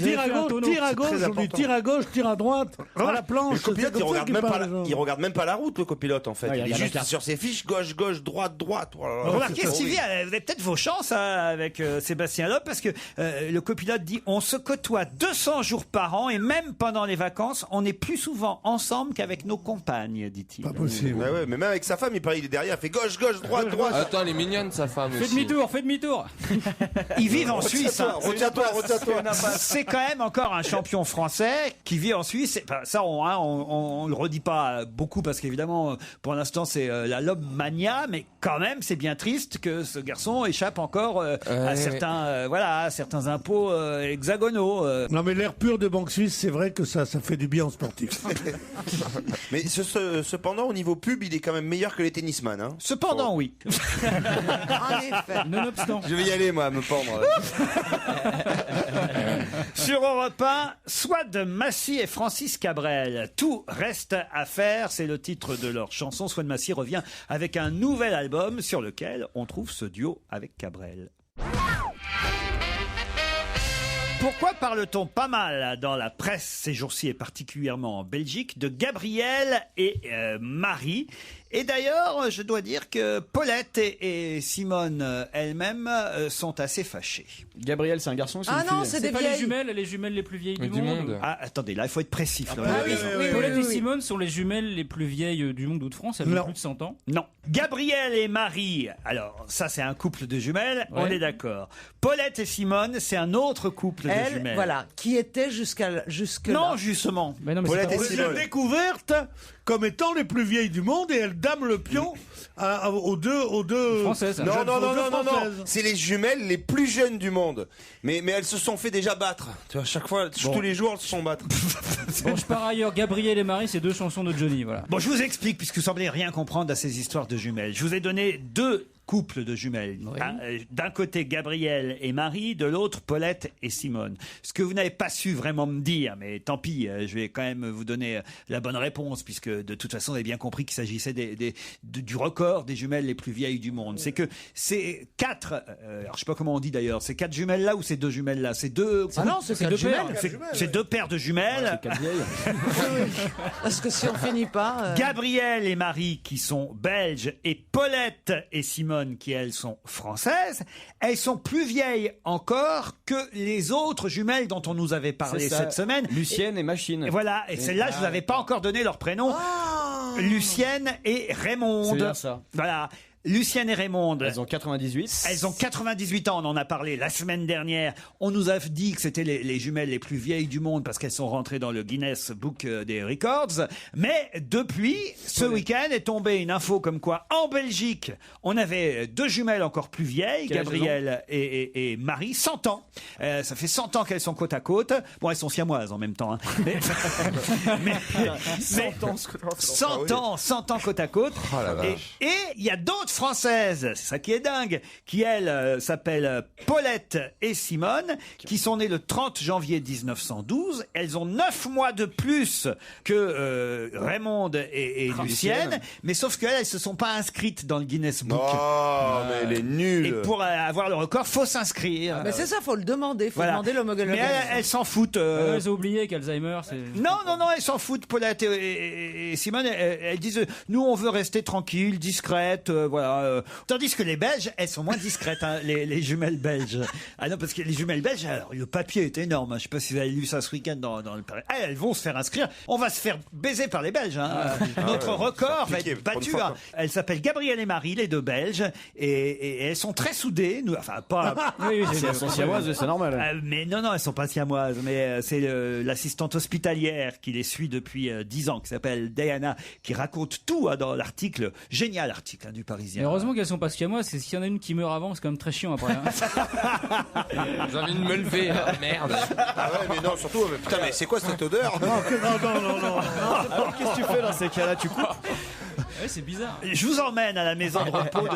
Tire à fait un gauche, tonneau, tire à c'est gauche, très on dit important. tire à gauche, tire à droite, à la planche. Le copilote, c'est il comme ça regarde, qu'il même pas parle, la, les gens. il regarde même pas la route, le copilote, en fait. Ouais, il il est regarde la juste carte. sur ses fiches, gauche, gauche, droite, droite. Voilà. Remarquez, C'est Stevie, horrible. vous avez peut-être vos chances avec Sébastien Loeb, parce que le copilote dit on se côtoie 200 jours par an et même pendant les vacances, on est plus souvent ensemble qu'avec nos compagnes, dit-il. Pas possible. Ouais, ouais, mais même avec sa femme, il est derrière, il fait gauche, gauche, droite, droite. Attends, elle est mignonne, sa femme Fais aussi. demi-tour, fais demi-tour. Ils vivent en Suisse. hein. Retiens-toi. C'est quand même encore un champion français qui vit en Suisse. Enfin, ça, on le redit pas beaucoup parce qu'évidemment, pour l'instant, c'est la Loeb mania, mais quand même, c'est bien triste que ce garçon échappe encore à certains impôts hexagonaux. Non, mais l'air pur de Banque Suisse, c'est vrai que ça fait du bien aux sportifs. Mais cependant, au niveau pub, il est quand même meilleur que les tennisman. Hein. Cependant, oui. En effet. Nonobstant. Je vais y aller, moi, à me pendre. Sur Europe 1, Swad Massy et Francis Cabrel. Tout reste à faire, c'est le titre de leur chanson. Swad Massy revient avec un nouvel album sur lequel on trouve ce duo avec Cabrel. Pourquoi parle-t-on pas mal dans la presse ces jours-ci et particulièrement en Belgique de Gabriel et Marie? Et d'ailleurs, je dois dire que Paulette et Simone elles-mêmes sont assez fâchées. Gabriel, c'est un garçon ou c'est Ah une fille non, c'est C'est des pas vieilles. les jumelles les plus vieilles Mais du monde. Ah, attendez, là, il faut être précis. Florian. Ah oui, oui, Paulette oui, et oui. Simone sont les jumelles les plus vieilles du monde ou de France. Elles ont Non. plus de 100 ans. Non. Gabriel et Marie, alors ça c'est un couple de jumelles, on Ouais. est d'accord. Paulette et Simone, c'est un autre couple de Elle, jumelles. voilà, qui était jusque Non, là. justement. Mais non, mais Paulette c'est et pas- On les Simone. a découvertes comme étant les plus vieilles du monde et elles dament le pion aux deux Françaises. jeunes- Non, aux deux Françaises. c'est les jumelles les plus jeunes du monde. Mais elles se sont fait déjà battre. Tu vois, chaque fois, tous les jours, elles se sont battre. Bon, je pars ailleurs. Gabriel et Marie, c'est deux chansons de Johnny. Voilà. Bon, je vous explique, puisque vous semblez rien comprendre à ces histoires de jumelles. Je vous ai donné deux couples de jumelles. Oui. D'un côté, Gabriel et Marie, de l'autre, Paulette et Simone. Ce que vous n'avez pas su vraiment me dire, mais tant pis, je vais quand même vous donner la bonne réponse, puisque de toute façon, vous avez bien compris qu'il s'agissait du record des jumelles les plus vieilles du monde. C'est que ces quatre, alors je sais pas comment on dit d'ailleurs, ces quatre jumelles-là ou ces deux jumelles-là? C'est deux... Ah non, c'est deux paires. jumelles. C'est deux paires de jumelles. Quatre vieilles. Parce que si on finit pas. Gabriel et Marie qui sont belges et Paulette et Simone qui elles sont françaises, elles sont plus vieilles encore que les autres jumelles dont on nous avait parlé C'est ça. cette semaine. Lucienne et Machine. Et voilà, et celles-là je vous avais pas encore donné leur prénom. Lucienne et Raymonde. C'est bien ça. Voilà. Lucienne et Raymonde. Elles ont 98. Elles ont 98 ans, on en a parlé la semaine dernière. On nous a dit que c'était les jumelles les plus vieilles du monde parce qu'elles sont rentrées dans le Guinness Book des Records. Mais depuis, ce week-end est tombée une info comme quoi, en Belgique, on avait deux jumelles encore plus vieilles, Quel âge Gabrielle et Marie, 100 ans. Ça fait 100 ans qu'elles sont côte à côte. Bon, elles sont siamoises en même temps. Hein. Mais 100 ans côte à côte. Oh la vache. Et il y a d'autres françaises, c'est ça qui est dingue, qui elles s'appellent Paulette et Simone, qui sont nées le 30 janvier 1912. Elles ont 9 mois de plus que Raymonde et Lucienne, mais sauf qu'elles, elles se sont pas inscrites dans le Guinness Book. Oh, mais elle est nulle. Et pour avoir le record, faut s'inscrire. Mais c'est ça, faut le demander, faut Voilà. demander Mais l'homologation. elles s'en foutent. Elles ont oublié qu'Alzheimer, c'est. Non, elles s'en foutent, Paulette et Simone. Elles disent, nous, on veut rester tranquilles, discrètes, voilà. Tandis que les Belges, elles sont moins discrètes, hein, les jumelles belges. Ah non, parce que les jumelles belges, alors, le papier est énorme. Hein. Je sais pas si vous avez lu ça ce week-end dans le Paris. Elles vont se faire inscrire. On va se faire baiser par les Belges. Hein. Notre record va être battu. Hein. Elles s'appellent Gabriel et Marie, les deux Belges, et elles sont très soudées. Nous, enfin, pas. Oui, Elles sont siamoises, c'est normal. Mais non, elles sont pas siamoises. Mais c'est l'assistante hospitalière qui les suit depuis 10 ans, qui s'appelle Diana, qui raconte tout hein, dans l'article, génial article hein, du Parisien. Parisien. Heureusement qu'elles sont pas sous moi, c'est s'il y en a une qui meurt avant, c'est quand même très chiant après. Hein. J'ai envie de me lever, merde. Ah ouais, mais non, surtout, putain, mais c'est quoi cette odeur? Non. Qu'est-ce que tu fais dans ces cas-là? Tu coupes? Ouais, c'est bizarre. Je vous emmène à la maison de repos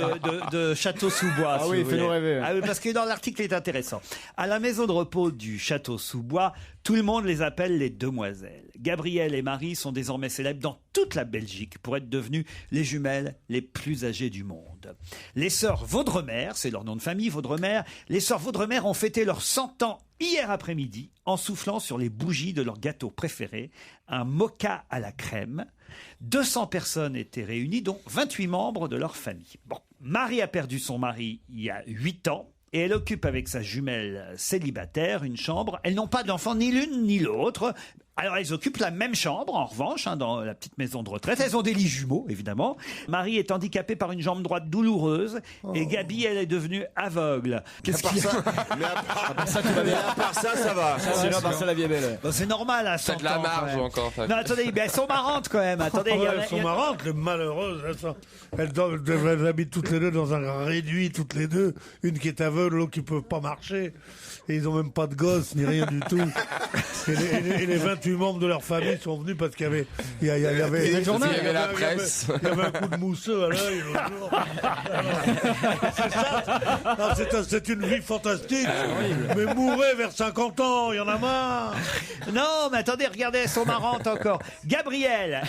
de Château-sous-Bois. Ah si oui, vous fais-nous voulez. rêver. Ah oui, parce que dans l'article est intéressant. À la maison de repos du Château-sous-Bois, tout le monde les appelle les demoiselles. Gabrielle et Marie sont désormais célèbres dans toute la Belgique pour être devenues les jumelles les plus âgées du monde. Les sœurs Vaudremer, c'est leur nom de famille, Vaudremer, les sœurs Vaudremer ont fêté leurs 100 ans hier après-midi en soufflant sur les bougies de leur gâteau préféré, un moka à la crème. 200 personnes étaient réunies, dont 28 membres de leur famille. Bon, Marie a perdu son mari il y a 8 ans. Et elle occupe avec sa jumelle célibataire une chambre. Elles n'ont pas d'enfants, ni l'une ni l'autre. Alors elles occupent la même chambre, en revanche, dans la petite maison de retraite. Elles ont des lits jumeaux, évidemment. Marie est handicapée par une jambe droite douloureuse. Et Gabi, elle est devenue aveugle. Qu'est-ce qu'il y a? Mais à part ça, ça va. Sinon, par ça, la vie est belle. Bon, c'est normal à 100 ans. T'as de la marge quand même. encore. Non, attendez, mais elles sont marrantes quand même. Attendez, Elles sont marrantes, les malheureuses. Elles habitent toutes les deux dans un réduit, toutes les deux. Une qui est aveugle, l'autre qui peut pas marcher. Et ils ont même pas de gosses, ni rien du tout. Et les 28 membres de leur famille sont venus parce qu'il y avait... Il y avait la presse. Il y avait un coup de mousseux à l'œil l'autre jour. C'est ça. Non, c'est une vie fantastique. Mais mourrez vers 50 ans, il y en a marre. Non, mais attendez, regardez, elles sont marrantes encore. Gabrielle,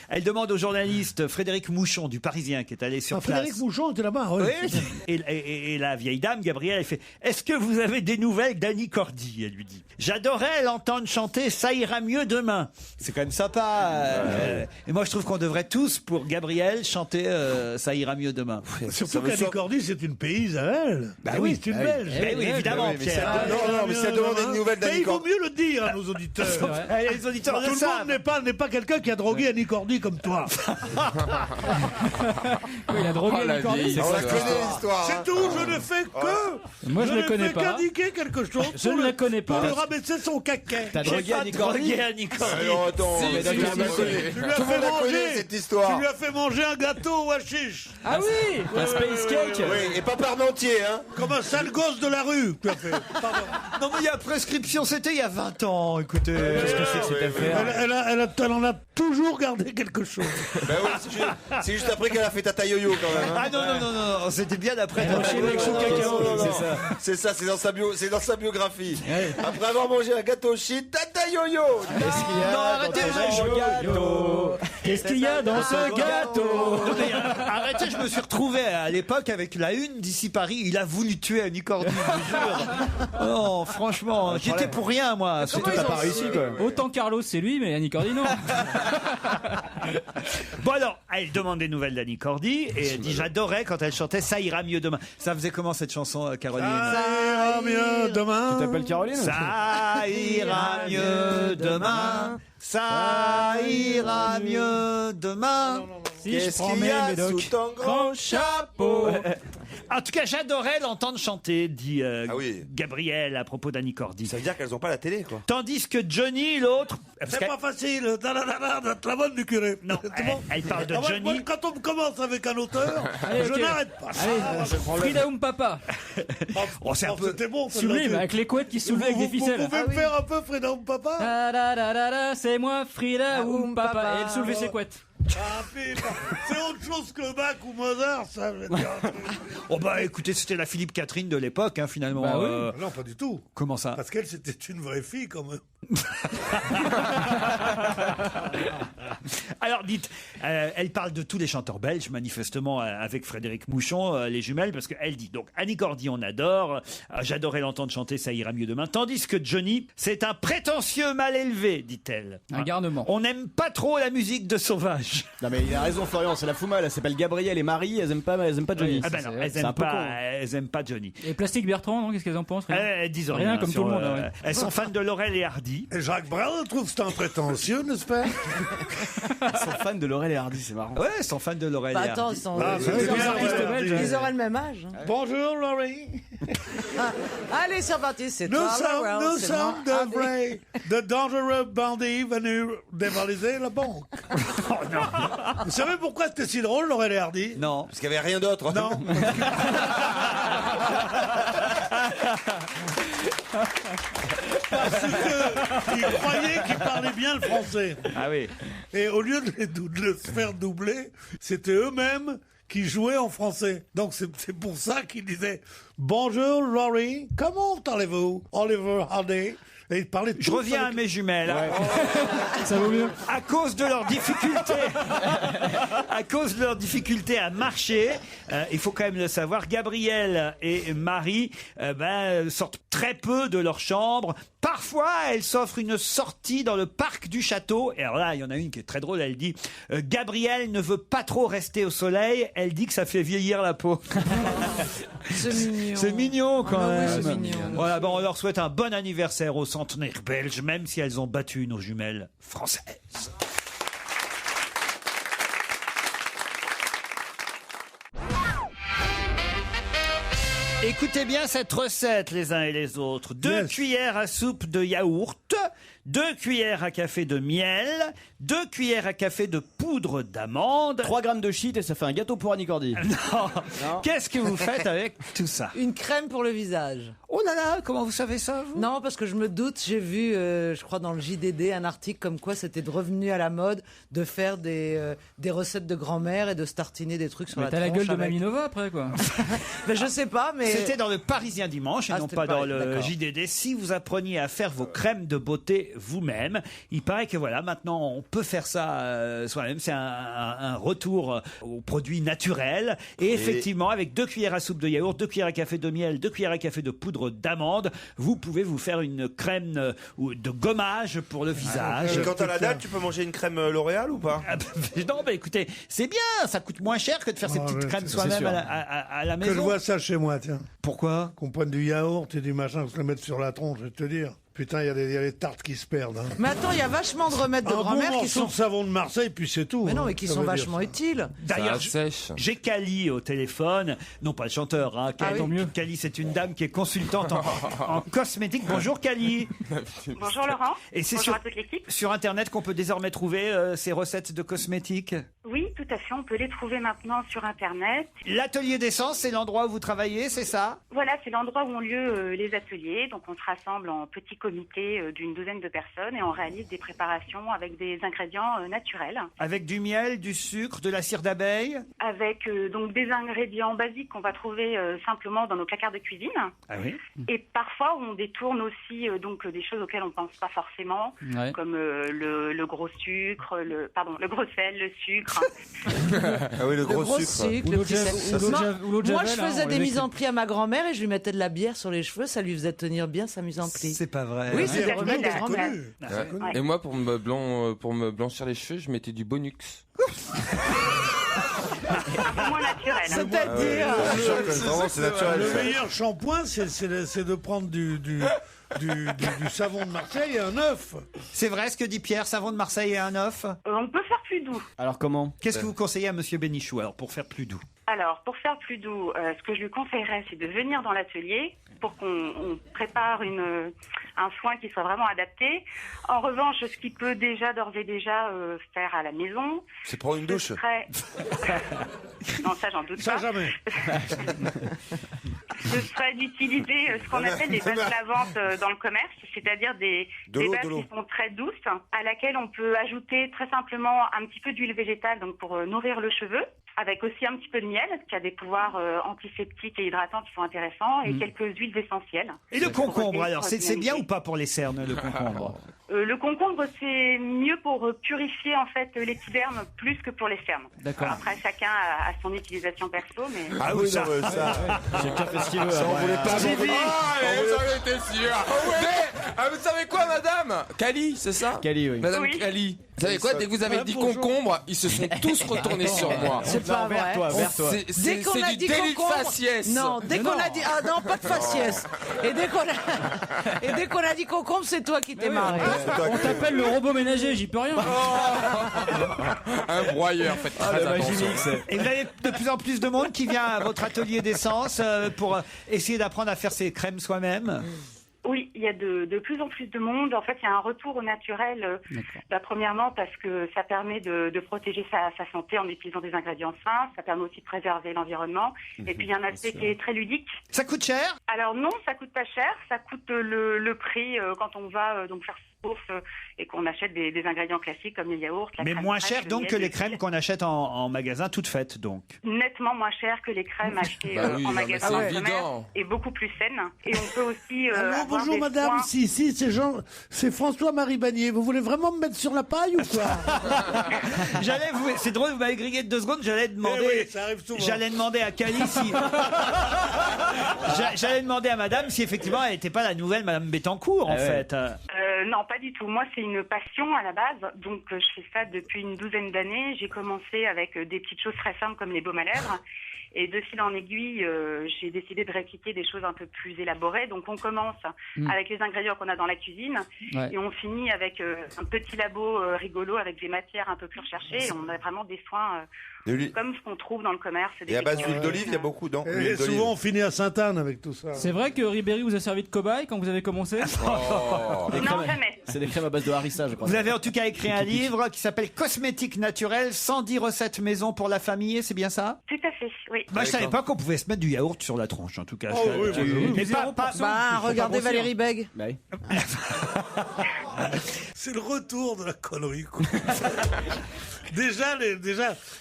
elle demande au journaliste Frédéric Mouchon du Parisien qui est allé sur place. Frédéric Mouchon était là-bas, oui. Oui. Et la vieille dame, Gabrielle, elle fait: est-ce que vous avez des nouvelles d'Annie Cordy? Elle lui dit. J'adorais l'entendre chanter Ça ira mieux demain. C'est quand même sympa. Et moi, je trouve qu'on devrait tous, pour Gabrielle, chanter Ça ira mieux demain. Surtout qu'Annie Cordy, c'est une paysanne, elle. Bah oui, c'est une Belge. Oui, évidemment, Pierre. Non, mais ça demande des nouvelles Mais d'Annie il vaut Cordy. mieux le dire à nos auditeurs. Les auditeurs Tout le le savent. monde n'est pas quelqu'un qui a drogué Annie Cordy comme toi. Oui, il a drogué la Annie Cordy, vieille. c'est On ça. la connaît l'histoire. C'est tout, je ne fais que... Moi, je ne connais fais pas. qu'indiquer quelque chose Je ne la connais pas. pour le rabaisser son caquet. T'as drogué Annie Cordy? Drogué Annie Cordy. Alors attends, mais si, d'accord, si, mais si. Tu lui as tout le fait monde la connaît manger cette histoire. Tu lui as fait manger un gâteau au hashish. Ah oui, la Space Cake. Oui, et pas Parmentier, hein. Comme un sale gosse de la rue. Tu as fait. Pardon. Non, mais il y a prescription, c'était il y a 20 ans, écoutez. Qu'est-ce que c'est que cette affaire? Elle en a toujours gardé quelque chose. Ben oui, c'est juste après qu'elle a fait Tata Yo-Yo quand même. Hein. Ah non, c'était bien après. C'est ça, c'est dans sa biographie. Après avoir mangé un gâteau shit, Tata Yo-Yo. Non, arrêtez, Qu'est-ce qu'il y a dans ce gâteau? Non, mais, arrêtez, je me suis retrouvé à l'époque avec la une d'ici Paris. Il a voulu tuer Annie Cordy, je vous jure. Non, franchement, j'étais pour rien, moi. C'est tout à pas réussi, quoi. Autant Carlos, c'est lui, mais Annie Cordy, non. Bon alors, elle demande des nouvelles d'Annie Cordy et elle dit j'adorais quand elle chantait Ça ira mieux demain. Ça faisait comment cette chanson, Caroline? Ça ira mieux demain. Tu t'appelles Caroline? Ça ira mieux demain. Ça ira mieux demain. Si je prends mes médocs. sous ton Grand chapeau. En tout cas, j'adorais l'entendre chanter, dit oui. Gabrielle à propos d'Annie Cordy. Ça veut dire qu'elles ont pas la télé, quoi. Tandis que Johnny, l'autre... parce C'est qu'elle- pas facile. La bonne du curé. Non, C'est bon. elle parle de Ah, moi, Johnny. quand on commence avec un auteur, Allez, je ok. n'arrête pas. Allez, Frida Papa. Oh, c'est un peu... C'était bon. Sublime, avec les couettes qui se soulevaient avec des ficelles. Vous pouvez me faire un peu Frida Papa? Da, da, da, da, da, c'est moi, Frida Papa. Et elle soulevait ses couettes. Ah, putain, c'est autre chose que Bach ou Mozart, ça. Je veux dire. Oh bah écoutez, c'était la Philippe Catherine de l'époque, hein, finalement. Bah oui. Non, pas du tout. Comment ça? Parce qu'elle, c'était une vraie fille, quand même. Alors dites, elle parle de tous les chanteurs belges, manifestement avec Frédéric Mouchon, les jumelles, parce qu'elle dit donc Annie Cordy on adore, j'adorais l'entendre chanter Ça ira mieux demain, tandis que Johnny c'est un prétentieux mal élevé, dit-elle. Un garnement. On n'aime pas trop la musique de Sauvage. Non mais il a raison Florian, c'est la fouma, elle s'appelle Gabrielle et Marie, elles aiment pas Johnny. Ah ben non, elles C'est un aiment peu con. pas, elles aiment pas Johnny. Et Plastique Bertrand, non? Qu'est-ce qu'elles en pensent? Elles disent Rien, rien comme sur, tout le monde, ouais. Elles sont fans de Laurel et Hardy. Et Jacques Brel trouve c'est un prétentieux, n'est-ce pas? Ils sont fans de Laurel et Hardy, c'est marrant. Ouais, elles sont fans de Laurel Bah et attends, Hardy. ils sont Ah, ils c'est ont- bien, artistes ouais, belges. ils auraient le même âge. hein. Bonjour, Laurie. Allez, c'est parti, c'est Nous All sommes, Around, nous c'est sommes moi. de vrais, de dangereux bandits venus dévaliser la banque. Vous savez pourquoi c'était si drôle, Laurel et Hardy? Non. Parce qu'il n'y avait rien d'autre. Non. Parce qu'ils croyaient qu'ils parlaient bien le français. Ah oui. Et au lieu de le faire doubler, c'était eux-mêmes qui jouaient en français. Donc c'est pour ça qu'ils disaient « Bonjour Laurie, comment allez-vous, Oliver Hardy ?» Et ils parlaient Je reviens à mes jumelles. Ouais. Ça vaut mieux. À cause de leur difficulté, à marcher, il faut quand même le savoir, Gabrielle et Marie sortent très peu de leur chambre. Parfois, elles s'offrent une sortie dans le parc du château. Et alors là, il y en a une qui est très drôle. Elle dit Gabrielle ne veut pas trop rester au soleil. Elle dit que ça fait vieillir la peau. C'est mignon. C'est mignon quand même. Oui, c'est mignon. Voilà, bon, on leur souhaite un bon anniversaire aux centenaires belges, même si elles ont battu nos jumelles françaises. Écoutez bien cette recette les uns et les autres. 2 cuillères à soupe de yaourt, 2 cuillères à café de miel, 2 cuillères à café de poudre d'amande. 3 grammes de shit et ça fait un gâteau pour Annie Cordy. Non. Qu'est-ce que vous faites avec tout ça? Une crème pour le visage. Oh là là, comment vous savez ça, vous? Non, parce que je me doute, j'ai vu, je crois dans le JDD, un article comme quoi c'était revenu à la mode de faire des recettes de grand-mère et de se tartiner des trucs sur la tronche. T'as la gueule de avec... Mamie Nova après, quoi. Ben, je sais pas, mais... C'était dans le Parisien Dimanche et non c'était pas le dans Paris- le d'accord. JDD. Si vous appreniez à faire vos crèmes de beauté vous-même, il paraît que voilà, maintenant on peut faire ça soi-même. C'est un retour aux produits naturels. Et effectivement, avec 2 cuillères à soupe de yaourt, 2 cuillères à café de miel, 2 cuillères à café de poudre d'amande, vous pouvez vous faire une crème de gommage pour le visage. Et quand t'as la dalle, tu peux manger une crème L'Oréal ou pas? Non, mais écoutez, c'est bien, ça coûte moins cher que de faire ces petites crèmes soi-même à la maison. Que je vois ça chez moi, tiens. Pourquoi? Qu'on prenne du yaourt et du machin, qu'on se le mette sur la tronche, je vais te dire. Putain, il y a des tartes qui se perdent. Hein. Mais attends, il y a vachement de remèdes de Un bon grand-mère qui morceau sont... de savon de Marseille, puis c'est tout. Mais non, hein, mais qui ça sont veut dire vachement ça. utiles. D'ailleurs, sèche. j'ai Cali au téléphone, non pas le chanteur, hein. Cali, oui. Cali, c'est une dame qui est consultante en cosmétique. Bonjour Cali. Bonjour Laurent. Et c'est Bonjour sur, à toute l'équipe. sur Internet qu'on peut désormais trouver ces recettes de cosmétiques. Oui, tout à fait. On peut les trouver maintenant sur Internet. L'atelier d'essence, c'est l'endroit où vous travaillez, c'est ça? Voilà, c'est l'endroit où ont lieu les ateliers. Donc on se rassemble en petits comités d'une douzaine de personnes et on réalise des préparations avec des ingrédients naturels. Avec du miel, du sucre, de la cire d'abeille. Avec donc des ingrédients basiques qu'on va trouver simplement dans nos placards de cuisine. Ah oui. Et parfois on détourne aussi donc des choses auxquelles on pense pas forcément, Ouais. comme le gros sucre, le gros sel, le sucre. Ah oui, le Le gros gros sucre. sucre, Ou le l'eau petit de sel. Javel- ou l'eau de Moi, Javel- ou l'eau de moi, Javel, je hein, faisais on des les mises met- en pli à ma grand-mère et je lui mettais de la bière sur les cheveux, ça lui faisait tenir bien sa mise en pli. C'est pas vrai. Oui, Ouais, c'est des tout à remèdes fait, de grand-mère. connu. Ouais. Ouais. Et moi, pour me blanchir les cheveux, je mettais du Bonux. Un peu moins naturel. C'est-à-dire... Vraiment, c'est naturel. Le ça. meilleur shampoing, c'est de prendre du savon de Marseille et un œuf. C'est vrai ce que dit Pierre, savon de Marseille et un œuf. On peut faire plus doux. Alors comment? Qu'est-ce que vous conseillez à Monsieur Bénichou alors pour faire plus doux? Alors, pour faire plus doux, ce que je lui conseillerais, c'est de venir dans l'atelier pour qu'on prépare un soin qui soit vraiment adapté. En revanche, ce qu'il peut déjà, d'ores et déjà, faire à la maison... C'est prendre une douche. Non, ça, j'en doute Ça, pas. jamais. Ce serait d'utiliser ce qu'on appelle des bases lavantes dans le commerce, c'est-à-dire des bases qui sont très douces, à laquelle on peut ajouter très simplement un petit peu d'huile végétale donc pour nourrir le cheveu, avec aussi un petit peu de miel, qui a des pouvoirs antiseptiques et hydratants qui sont intéressants, et quelques huiles essentielles. Et le concombre alors, c'est bien bien ou pas pour les cernes le concombre? Le concombre, c'est mieux pour purifier en fait l'épiderme plus que pour les cernes. D'accord. Après, chacun a son utilisation perso, mais... Ah oui, ça. Chacun fait ce qu'il veut. Ça, on voulait pas. J'en étais sûr. Mais, vous savez quoi, madame? Cali, c'est ça? Cali, oui. Madame Oui. Cali. Vous savez quoi? Dès que vous avez dit concombre, ils se sont tous retournés sur moi. C'est pas vrai. Vers toi. Dès qu'on a du dit délit de concombre, faciès. non, dès qu'on a dit non, pas de faciès. Et dès qu'on a dit concombre, c'est toi qui t'es marré. On t'appelle le robot ménager, j'y peux rien. Un broyeur, faites très attention. Et vous avez de plus en plus de monde qui vient à votre atelier d'essence pour essayer d'apprendre à faire ses crèmes soi-même. Oui, il y a de plus en plus de monde. En fait, il y a un retour au naturel, premièrement parce que ça permet de protéger sa santé en utilisant des ingrédients sains. Ça permet aussi de préserver l'environnement. Et puis, il y a un aspect qui est très ludique. Ça coûte cher ? Alors non, ça coûte pas cher. Ça coûte le prix quand on va donc faire sa course et qu'on achète des ingrédients classiques comme les yaourts. Mais moins cher donc que les crèmes qu'on achète en magasin toutes faites donc. Nettement moins cher que les crèmes achetées en magasin de commerce et beaucoup plus saines. Et on peut aussi bonjour madame, c'est François-Marie Bagné. Vous voulez vraiment me mettre sur la paille ou quoi? C'est drôle, vous m'avez grillé de 2 secondes, j'allais demander à Cali si... J'allais demander à madame si effectivement elle n'était pas la nouvelle madame Bettencourt en fait. Non, pas du tout. Moi, c'est une passion à la base. Donc, je fais ça depuis une 12aine d'années. J'ai commencé avec des petites choses très simples comme les baumes à lèvres. Et de fil en aiguille, j'ai décidé de répliquer des choses un peu plus élaborées. Donc, on commence avec les ingrédients qu'on a dans la cuisine. Ouais. Et on finit avec un petit labo rigolo avec des matières un peu plus recherchées. Et on a vraiment des soins comme ce qu'on trouve dans le commerce. Et à base d'huile d'olive, il y a beaucoup d'huile d'olive. Souvent, on finit à Sainte-Anne avec tout ça. C'est vrai que Ribéry vous a servi de cobaye quand vous avez commencé? Non, jamais. C'est des crèmes à base de harissa, je crois. Vous avez en tout cas écrit un livre qui s'appelle Cosmétiques naturels, 110 recettes maison pour la famille, c'est bien ça? Tout à fait, oui. Moi, je savais pas qu'on pouvait se mettre du yaourt sur la tronche, en tout cas. Mais regardez Valérie Bègue. C'est le retour de la connerie. Déjà,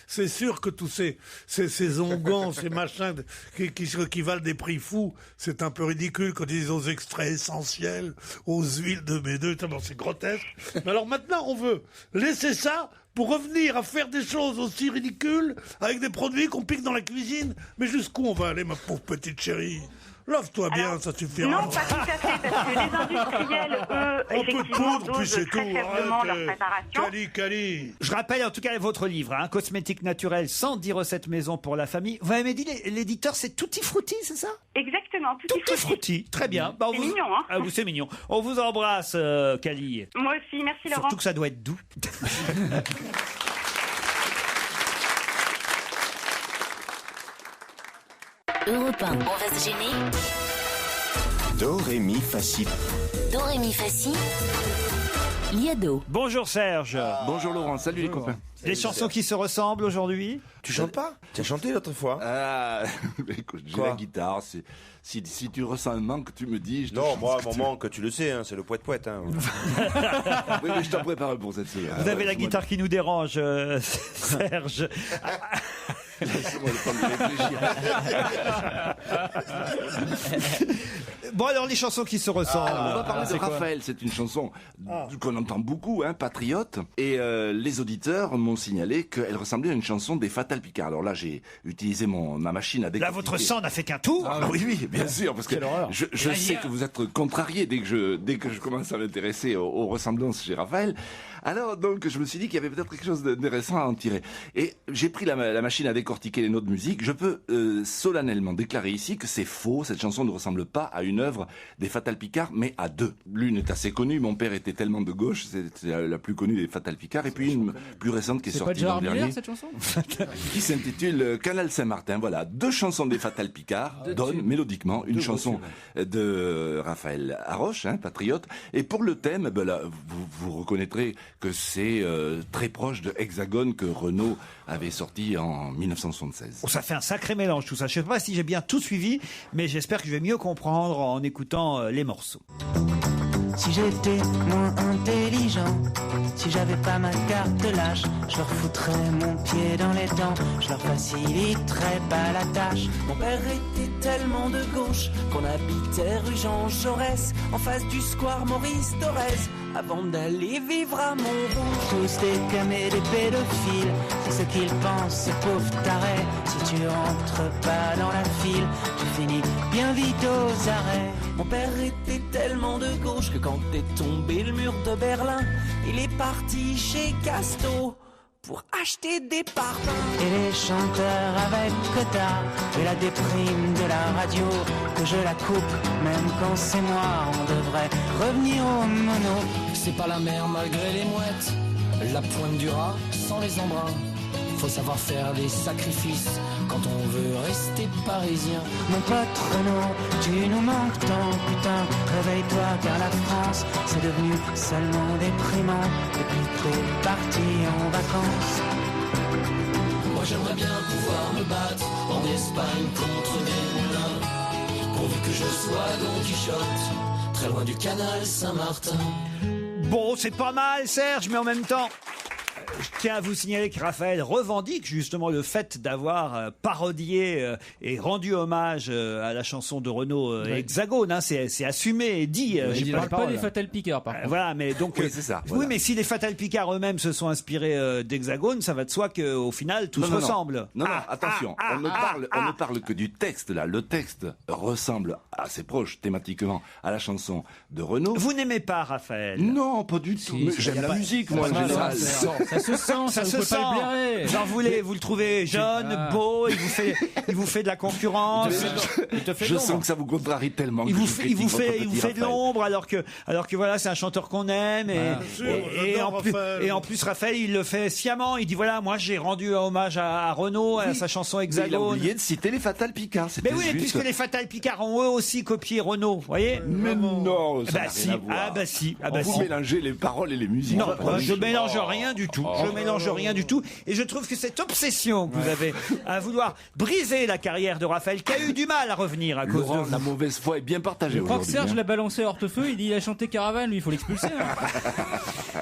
c'est sûr que tous ces onguents, ces machins qui valent des prix fous, c'est un peu ridicule quand ils disent aux extraits essentiels, aux huiles de B2, c'est grotesque. Mais alors maintenant, on veut laisser ça pour revenir à faire des choses aussi ridicules avec des produits qu'on pique dans la cuisine. Mais jusqu'où on va aller, ma pauvre petite chérie? Lave-toi bien, ça suffira. Non, pas tout à fait, parce que les industriels, eux, effectivement, dosent très faiblement leur préparation. Cali. Je rappelle en tout cas votre livre, hein, Cosmétiques naturels, 110 recettes maison pour la famille. Vous m'avez dit, l'éditeur, c'est Tutti Frutti, c'est ça? Exactement, Tutti Frutti. Très bien. C'est mignon, hein. Ah, c'est mignon. On vous embrasse, Cali. Moi aussi, merci Laurent. Surtout que ça doit être doux. Europe 1, on va se gêner. Do, ré, mi, fa, si. Do, ré, mi, fa, si. Liado. Bonjour Serge. Bonjour Laurent, salut les copains. Des chansons qui se ressemblent aujourd'hui? Tu chantes pas? Tu as chanté l'autre fois. Écoute, j'ai la guitare. Si tu ressens un manque, tu me dis. Non, moi, mon manque, tu le sais, hein, c'est le poète-poète. Hein. Oui, mais je t'en prépare pour cette semaine. Vous avez la guitare qui nous dérange, Serge. Laisse-moi le temps de réfléchir. Bon, alors, les chansons qui se ressemblent. On va parler de Raphaël. C'est une chanson qu'on entend beaucoup, hein, patriote. Et les auditeurs m'ont signalé qu'elle ressemblait à une chanson des Fatal Picard. Alors là, j'ai utilisé ma machine à décortiquer. Là, votre sang n'a fait qu'un tour. Oui, bien sûr, parce que je sais que vous êtes contrarié dès que je commence à m'intéresser aux ressemblances chez Raphaël. Alors donc, je me suis dit qu'il y avait peut-être quelque chose d'intéressant à en tirer. Et j'ai pris la machine à décortiquer les notes de musique. Je peux solennellement déclarer ici que c'est faux. Cette chanson ne ressemble pas à une œuvre des Fatal Picard, mais à deux. L'une est assez connue. Mon père était tellement de gauche, c'est la plus connue des Fatal Picard. Et puis une plus récente qui est sortie l'an dernier, cette chanson qui s'intitule Canal Saint-Martin. Voilà, 2 chansons des Fatal Picard donnent mélodiquement une chanson de Raphaël Haroche, hein, patriote. Et pour le thème, là, vous reconnaîtrez que c'est très proche de Hexagone que Renaud avait sorti en 1976. Ça fait un sacré mélange tout ça. Je ne sais pas si j'ai bien tout suivi, mais j'espère que je vais mieux comprendre en écoutant les morceaux. Si j'étais moins intelligent, si j'avais pas ma carte de l'âge, je leur foutrais mon pied dans les dents, je leur faciliterais pas la tâche. Mon père était tellement de gauche qu'on habitait rue Jean Jaurès, en face du square Maurice Thorez, avant d'aller vivre à Montrouge. Tous des camés, des pédophiles, c'est ce qu'ils pensent, ces pauvres tarés. Si tu rentres pas dans la file, tu finis bien vite aux arrêts. Mon père était tellement de gauche que quand est tombé le mur de Berlin, il est parti chez Casto pour acheter des parpaings. Et les chanteurs avec quota, et la déprime de la radio, que je la coupe, même quand c'est moi, on devrait revenir au mono. C'est pas la mer malgré les mouettes, la pointe du rat sans les embruns. Faut savoir faire des sacrifices quand on veut rester parisien. Mon pote Renaud, tu nous manques tant, putain, réveille-toi car la France, c'est devenu seulement déprimant depuis que t'es parti en vacances. Moi j'aimerais bien pouvoir me battre en Espagne contre des moulins, pourvu que je sois Don Quichotte, très loin du canal Saint-Martin. Bon, c'est pas mal, Serge, mais en même temps... Je tiens à vous signaler que Raphaël revendique justement le fait d'avoir parodié et rendu hommage à la chanson de Renaud Hexagone. Hein, c'est assumé et dit. Il ne parle pas des Fatal Picard, par contre. Voilà, mais donc oui, c'est ça. Oui, Voilà. mais si les Fatal Picard eux-mêmes se sont inspirés d'Hexagone, ça va de soi qu'au final tout se ressemble. Non, attention, on ne parle que du texte là. Le texte ressemble assez proche thématiquement à la chanson de Renaud. Vous n'aimez pas Raphaël? Non, pas du tout. Mais j'aime la musique, moi. Ça se sent, ça se sent. J'en voulais, vous le trouvez jeune, beau, il vous fait de la concurrence. Je sens que ça vous contrarie tellement. Il vous fait de l'ombre alors que voilà, c'est un chanteur qu'on aime et en plus Raphaël il le fait sciemment. Il dit voilà, moi j'ai rendu hommage à Renaud, à sa chanson Hexagone. Il a oublié de citer les Fatal Picard. Mais oui, puisque les Fatal Picard ont eux aussi copié Renaud, vous voyez. Mais non, ça n'a rien à voir. Ah bah si. Vous mélangez les paroles et les musiques. Non, je mélange rien du tout. Je mélange rien du tout. Et je trouve que cette obsession que vous avez à vouloir briser la carrière de Raphaël, qui a eu du mal à revenir à cause de la mauvaise foi est bien partagée. Je crois que Serge l'a balancé à hortefeux. Il dit il a chanté Caravane, lui il faut l'expulser.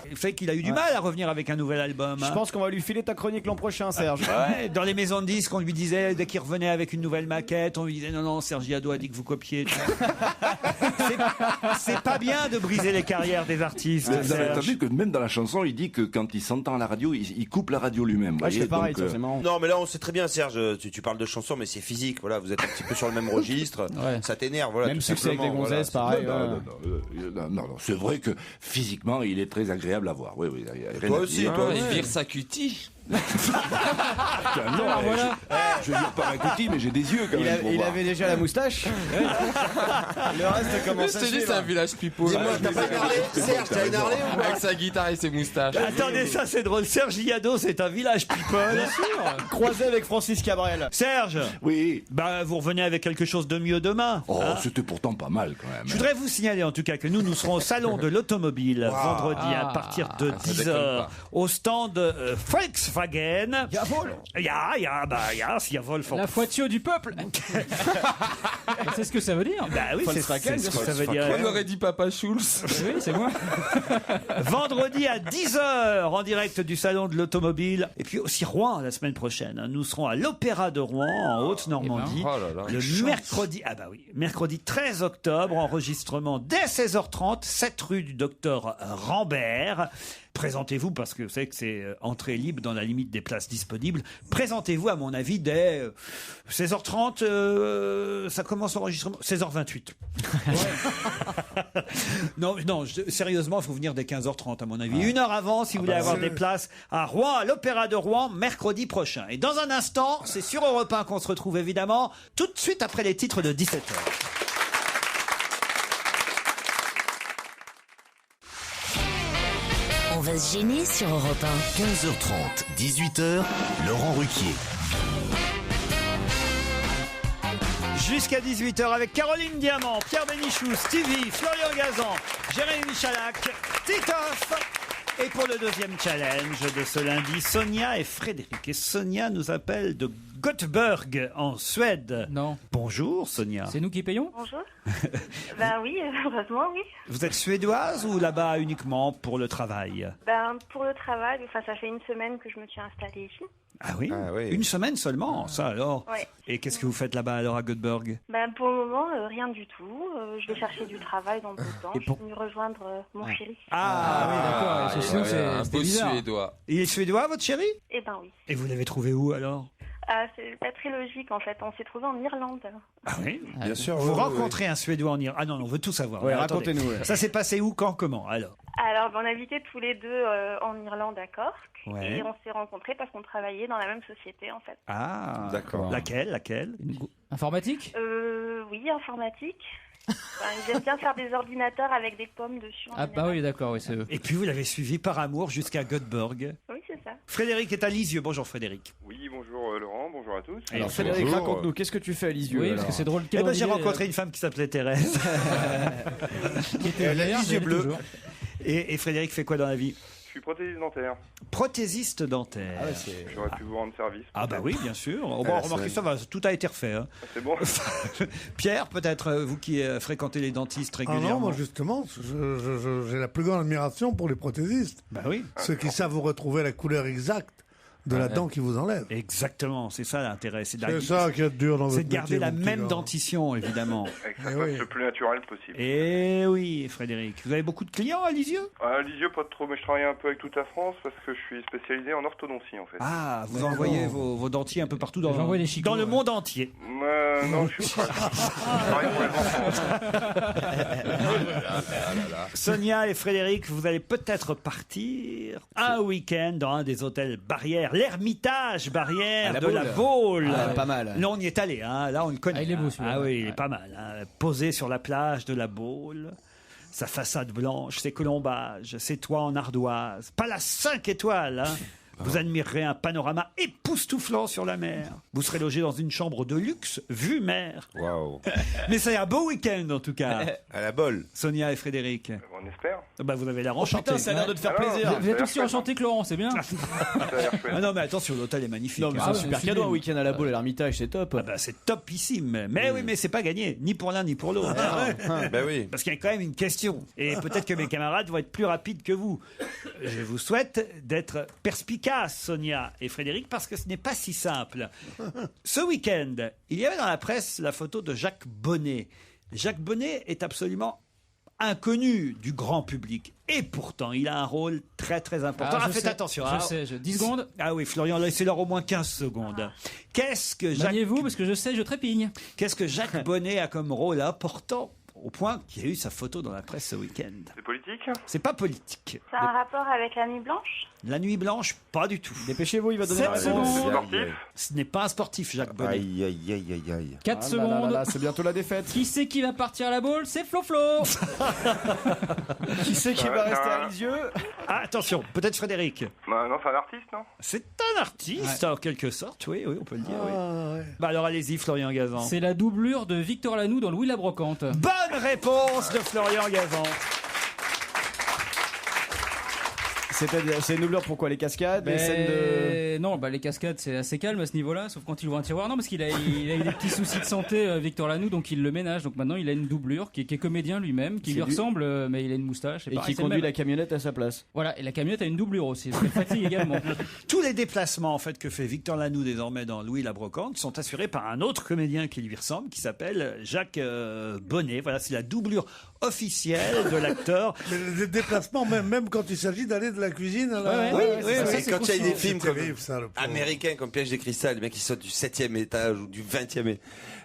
Le fait qu'il a eu du mal à revenir avec un nouvel album. Je pense qu'on va lui filer ta chronique l'an prochain, Serge. Ouais, dans les maisons de disques, on lui disait dès qu'il revenait avec une nouvelle maquette, on lui disait non, Serge Iado a dit que vous copiez. C'est pas bien de briser les carrières des artistes. Vous avez entendu que même dans la chanson, il dit que quand il s'entend à la radio, il coupe la radio lui-même. Ouais, je fais pareil, c'est marrant. Non, mais là, on sait très bien, Serge, tu parles de chansons, mais c'est physique. Voilà, vous êtes un petit peu sur le même registre. Ouais. Ça t'énerve, voilà. Même succès avec les gonzesses, pareil. Non, c'est vrai que physiquement, il est très agréable à voir. Oui. Toi aussi, Il vire sa cutie. Non, voilà. Je veux dire pas un cutie, mais j'ai des yeux quand même. Il avait déjà la moustache. Le reste commence à suivre. C'est un village pipeau. Dis-moi, t'as pas une Harley, Serge, t'as une Harley ou pas? Avec sa guitare et ses moustaches. Attendez, ça c'est drôle. Serge Iado, c'est un village people. Bien sûr. Croisé avec Francis Cabrel. Serge. Oui. Bah, vous revenez avec quelque chose de mieux demain. Oh, c'était pourtant pas mal quand même. Je voudrais vous signaler en tout cas que nous serons au salon de l'automobile vendredi à partir de 10h au stand Volkswagen. Jawohl. La voiture du peuple. C'est ce que ça veut dire. Bah oui, c'est ce que ça veut dire. On aurait dit Papa Schulz. Oui, c'est moi. Vendredi à 10h en direct du salon de l'automobile. Et puis aussi Rouen la semaine prochaine. Nous serons à l'Opéra de Rouen en Haute-Normandie. Le mercredi 13 octobre. Enregistrement dès 16h30, 7 rue du Docteur Rambert. Présentez-vous, parce que vous savez que c'est entrée libre dans la limite des places disponibles. Présentez-vous, à mon avis, dès 16h30, ça commence l'enregistrement, 16h28. Non, sérieusement, il faut venir dès 15h30, à mon avis. Une heure avant, si vous voulez avoir des places à Rouen, à l'Opéra de Rouen, mercredi prochain. Et dans un instant, c'est sur Europe 1 qu'on se retrouve, évidemment, tout de suite après les titres de 17h. On va se gêner sur Europe 1. 15h30, 18h, Laurent Ruquier. Jusqu'à 18h avec Caroline Diamant, Pierre Bénichou, Stevie, Florian Gazan, Jérémy Michalak, Titoff. Et pour le deuxième challenge de ce lundi, Sonia et Frédéric. Et Sonia nous appelle de Göteborg, en Suède. Non. Bonjour Sonia. C'est nous qui payons? Bonjour. Ben oui, heureusement, oui. Vous êtes suédoise ou là-bas uniquement pour le travail? Ben pour le travail, enfin ça fait une semaine que je me suis installée ici. Ah oui, Une semaine seulement, ça alors. Ouais. Et qu'est-ce que vous faites là-bas alors à Göteborg? Ben pour le moment, rien du tout. Je vais chercher du travail dans peu de temps. Je suis venue rejoindre mon chéri. Ah oui, d'accord. Un beau Suédois. Il est suédois, votre chéri? Eh ben oui. Et vous l'avez trouvé où alors? Ah, c'est pas très logique en fait. On s'est trouvé en Irlande. Ah oui, bien sûr. Vous rencontrez un Suédois en Irlande. Ah non, on veut tout savoir. Ouais, Alors, attendez. racontez-nous, ouais. Ça s'est passé où, quand, comment alors? Alors, on habitait tous les deux en Irlande à Cork. Ouais. Et on s'est rencontrés parce qu'on travaillait dans la même société en fait. Ah, D'accord. Laquelle Informatique? Oui, informatique. Ils aiment bien faire des ordinateurs avec des pommes dessus. en Ah bah oui, d'accord, oui, c'est eux. Et puis vous l'avez suivi par amour jusqu'à Göteborg. Oui, c'est ça. Frédéric est à Lisieux. Bonjour Frédéric. Oui, bonjour Laurent, bonjour à tous. Alors Frédéric, raconte-nous, qu'est-ce que tu fais à Lisieux? Oui, parce alors que c'est drôle. Eh ben, j'ai rencontré une femme qui s'appelait Thérèse. Qui était Les yeux bleus. Et Frédéric fait quoi dans la vie? Je suis prothésiste dentaire. Prothésiste dentaire. Ah ouais, c'est... J'aurais pu vous rendre service. Ah bah oui, bien sûr. Oh, bon, remarquez, ça va, tout a été refait. Hein. C'est bon. Pierre, peut-être, vous qui fréquentez les dentistes Ah régulièrement. non, moi justement, j'ai la plus grande admiration pour les prothésistes. Bah oui. Ceux qui savent vous retrouver la couleur exacte de la dent qui vous enlève. Exactement, c'est ça l'intérêt. C'est ça qui est dur dans votre C'est de garder métier, la mon petit même gars. dentition, évidemment. Et que ça fasse le plus naturel possible. Et oui, Frédéric. Vous avez beaucoup de clients à Lisieux? À Lisieux, pas trop, mais je travaille un peu avec toute la France parce que je suis spécialisé en orthodontie en fait. Ah, vous envoyez vos dentiers un peu partout dans le monde entier. Non, je suis pas. Je travaille pour les enfants. Sonia et Frédéric, vous allez peut-être partir un week-end dans un des hôtels Barrière, l'Ermitage Barrière de la Baule. Ah, pas mal. Non, on y est allé, hein. Là on le connaît. Ah, il est beau, celui-là. Ah oui, il est pas mal. Hein. Posé sur la plage de la Baule, sa façade blanche, ses colombages, ses toits en ardoise, palace 5 étoiles. Hein. Vous admirerez un panorama époustouflant sur la mer. Vous serez logé dans une chambre de luxe, vue mer. Waouh. Mais c'est un beau week-end en tout cas. À la bol. Sonia et Frédéric. On espère. Bah, vous avez l'air enchanté. Putain, ça a l'air de te faire plaisir. Vous êtes aussi enchanté que Laurent, c'est bien. Ah non, mais attention, l'hôtel est magnifique. Non, mais c'est hein. un super cadeau, un week-end à la Baule à l'Ermitage, c'est top. Ah bah, c'est topissime. Mais oui, mais c'est pas gagné, ni pour l'un ni pour l'autre. Ben oui. Parce qu'il y a quand même une question. Et peut-être que mes camarades vont être plus rapides que vous. Je vous souhaite d'être perspicaces, Sonia et Frédéric, parce que ce n'est pas si simple. Ce week-end, il y avait dans la presse la photo de Jacques Bonnet. Jacques Bonnet est absolument inconnu du grand public. Et pourtant, il a un rôle très très important. Ah, je faites sais, attention. je sais, 10 secondes. Ah oui, Florian, laissez-leur au moins 15 secondes. Qu'est-ce que Jacques... Maniez-vous, parce que je sais, je trépigne. Qu'est-ce que Jacques Bonnet a comme rôle important au point qu'il y a eu sa photo dans la presse ce week-end? C'est politique? C'est pas politique. Ça a un rapport avec la nuit blanche? La nuit blanche, pas du tout. Dépêchez-vous, il va donner 7 la réponse. secondes. Sportif? Ce n'est pas un sportif, Jacques Bonnet. Aïe, aïe, aïe, aïe, aïe. 4 Ah là secondes. là là là, c'est bientôt la défaite. Qui c'est qui va partir à la Baule? C'est Flo-Flo. Qui c'est qui va rester à Lisieux? Ah, attention, peut-être Frédéric. Bah, non, c'est un artiste, non? C'est un artiste, en quelque sorte, oui, on peut le dire. Oui. Ah, ouais. Bah alors allez-y, Florian Gazan. C'est la doublure de Victor Lanoux dans Louis la Brocante. Bonne réponse de Florian Gazan. C'est-à-dire, c'est une doublure pourquoi? Les cascades, les scènes de... Non, bah les cascades c'est assez calme à ce niveau-là, sauf quand il ouvre un tiroir. Non, parce qu'il a eu des petits soucis de santé, Victor Lanoux, donc il le ménage. Donc maintenant il a une doublure qui est comédien lui-même, qui C'est lui lui. ressemble, mais il a une moustache. Et pareil, qui c'est le conduit même. la camionnette à sa place. Voilà, et la camionnette a une doublure aussi, donc elle fatigue également. Tous les déplacements en fait que fait Victor Lanoux désormais dans Louis la Brocante sont assurés par un autre comédien qui lui ressemble, qui s'appelle Jacques Bonnet. Voilà, c'est la doublure officielle de l'acteur. Mais les déplacements, même quand il s'agit d'aller de la cuisine à la... Oui, Et quand il y a des films C'est comme terrible, ça, le pauvre. américains comme Piège de cristal, les mecs qui sautent du 7e étage ou du 20e.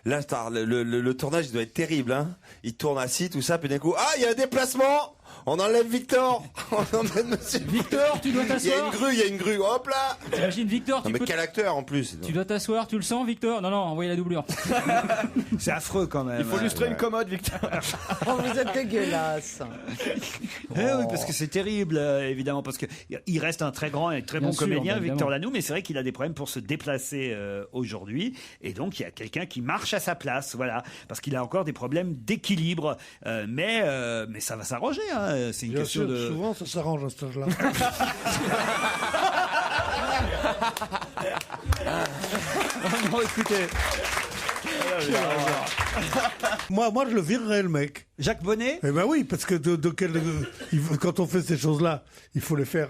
Là, le tournage il doit être terrible. Hein. Il tourne assis, tout ça, puis d'un coup, ah, il y a un déplacement. On enlève Victor. On emmène Monsieur Victor, tu dois t'asseoir. Il y a une grue. Hop là. T'imagines Victor, Non, mais quel acteur en plus. tu dois t'asseoir, tu le sens Victor? Non, envoyez la doublure. C'est affreux quand même. Il faut lustrer une commode, Victor. Oh, vous êtes dégueulasse. Oui, parce que c'est terrible, évidemment, parce que il reste un très grand et très Bien bon sûr, comédien, évidemment. Victor Lanoux, mais c'est vrai qu'il a des problèmes pour se déplacer aujourd'hui, et donc il y a quelqu'un qui marche à sa place, voilà, parce qu'il a encore des problèmes d'équilibre, mais ça va s'arranger, hein. C'est une Bien question sûr, de... souvent ça s'arrange à cet âge-là. Non, écoutez, moi, je le virerais, le mec. Jacques Bonnet. Eh ben oui, parce que quand on fait ces choses-là, il faut les faire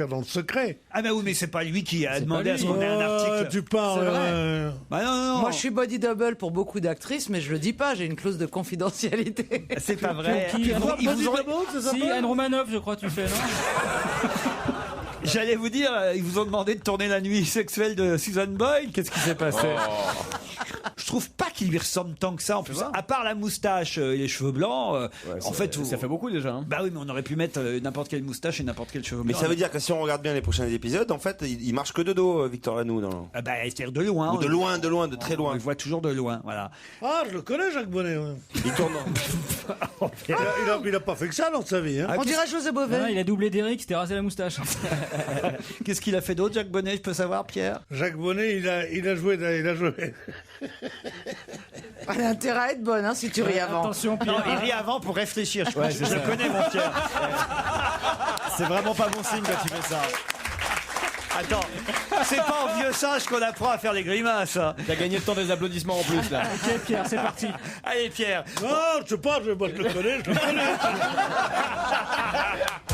dans le secret. Ah ben oui, mais c'est pas lui qui a demandé pas à ce lui. qu'on ait un article. Tu parles. C'est vrai. Bah non. Moi, je suis body double pour beaucoup d'actrices, mais je le dis pas. J'ai une clause de confidentialité. C'est pas vrai. Qui- Ils vous ont- Body double, c'est ça Si, Anne Romanoff, je crois, tu fais, non? J'allais vous dire, ils vous ont demandé de tourner la nuit sexuelle de Susan Boyle. Qu'est-ce qui s'est passé? Je trouve pas qu'il lui ressemble tant que ça. En plus, à part la moustache et les cheveux blancs, en fait, ça fait beaucoup déjà. Bah oui, mais on aurait pu mettre n'importe quelle moustache et n'importe quel cheveu blanc. Mais ça veut dire que si on regarde bien les prochains épisodes, en fait, il marche que de dos, Victor Lanoux. C'est-à-dire de loin. Ou de loin, de très loin. On le voit toujours de loin, voilà. Ah, je le connais, Jacques Bonnet. Ouais. Il tourne. il a pas fait que ça dans sa vie. Hein. On dirait José Bové. Non, il a doublé d'Eric, il s'était rasé la moustache. Qu'est-ce qu'il a fait d'autre, Jacques Bonnet, je peux savoir, Pierre? Jacques Bonnet, il a joué. Elle a intérêt à être bonne, hein, si tu ris avant. Attention, Pierre. Non, il rit avant pour réfléchir. Je connais, mon Pierre. C'est vraiment pas bon signe quand tu fais ça. Attends, c'est pas en vieux sage qu'on apprend à faire les grimaces. T'as gagné le temps des applaudissements en plus, là. Ok, Pierre, c'est parti. Allez, Pierre. Non, je sais pas, moi je le connais.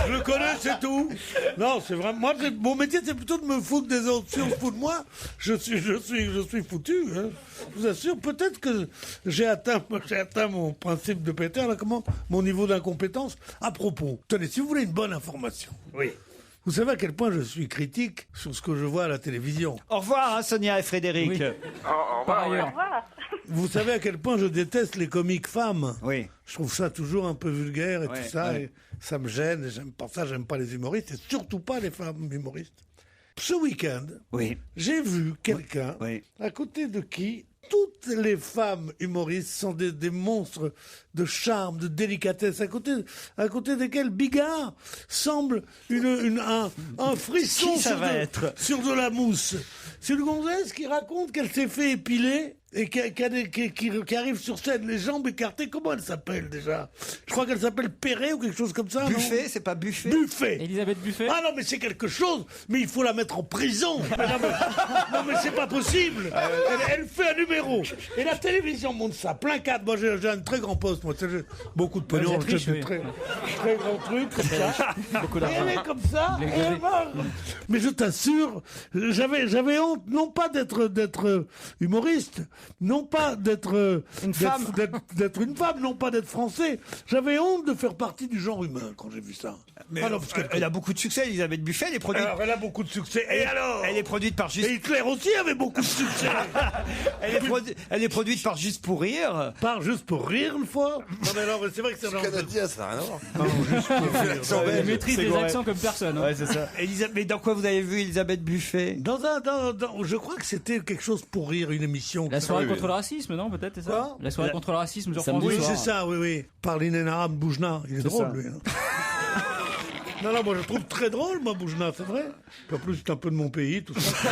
Je le connais, c'est tout. Non, c'est vraiment. Moi, mon métier, c'est plutôt de me foutre des autres. Si on se fout de moi, je suis foutu. Hein. Je vous assure, peut-être que j'ai atteint mon principe de Peter, là, mon niveau d'incompétence. À propos, tenez, si vous voulez une bonne information. Oui. Vous savez à quel point je suis critique sur ce que je vois à la télévision. Au revoir, hein, Sonia et Frédéric. Oui. Au revoir. Par ailleurs. Vous savez à quel point je déteste les comiques femmes. Oui. Je trouve ça toujours un peu vulgaire et Ouais, tout ça. ouais. Et ça me gêne. Et j'aime pas les humoristes et surtout pas les femmes humoristes. Ce week-end, Oui. j'ai vu quelqu'un Oui. à côté de qui toutes les femmes humoristes sont des monstres de charme, de délicatesse, à côté desquels Bigard semble un frisson Qui ça va être sur de la mousse. C'est une gonzesse qui raconte qu'elle s'est fait épiler et qui arrive sur scène, les jambes écartées. Comment elle s'appelle déjà? Je crois qu'elle s'appelle Perret ou quelque chose comme ça. Buffet, non c'est pas Buffet? Buffet. Elisabeth Buffet. Ah non, mais c'est quelque chose. Mais il faut la mettre en prison. Non, mais c'est pas possible. Elle fait un numéro. Et la télévision monte ça, plein cadre. Moi, j'ai un très grand poste. Moi, j'ai beaucoup de pognon. Vous êtes riche, J'ai oui. très grand truc comme ça. Beaucoup Et d'argent. elle est comme ça. Et elle va. Mais je t'assure, j'avais honte, non pas d'être humoriste, non pas d'être Une femme. d'être une femme, non pas d'être français. J'avais honte de faire partie du genre humain quand j'ai vu ça. Mais Ah non, parce qu'elle- elle a beaucoup de succès, Elisabeth Buffet. Elle est produite. Alors, elle a beaucoup de succès. Et alors Elle est produite par Et Hitler aussi avait beaucoup de succès. Elle est produite par Juste pour rire. Par Juste pour rire une fois. Non mais alors, c'est vrai que c'est Canadien, ça n'a rien à voir. Non, Juste pour rire. Elle maîtrise c'est des correct. accents comme personne. hein. Ouais, c'est ça. Mais dans quoi vous avez vu Elisabeth Buffet? Je crois que c'était quelque chose pour rire, une émission. La soirée contre le racisme, non, peut-être, c'est ça? Quoi La soirée contre le racisme sur Samedi France 2. Oui, soir. c'est ça, oui. Par l'inénarrable Boujna. Il est drôle, ça. lui. hein. Non, moi je trouve très drôle, moi, Boujna, c'est vrai. En plus, c'est un peu de mon pays, tout ça.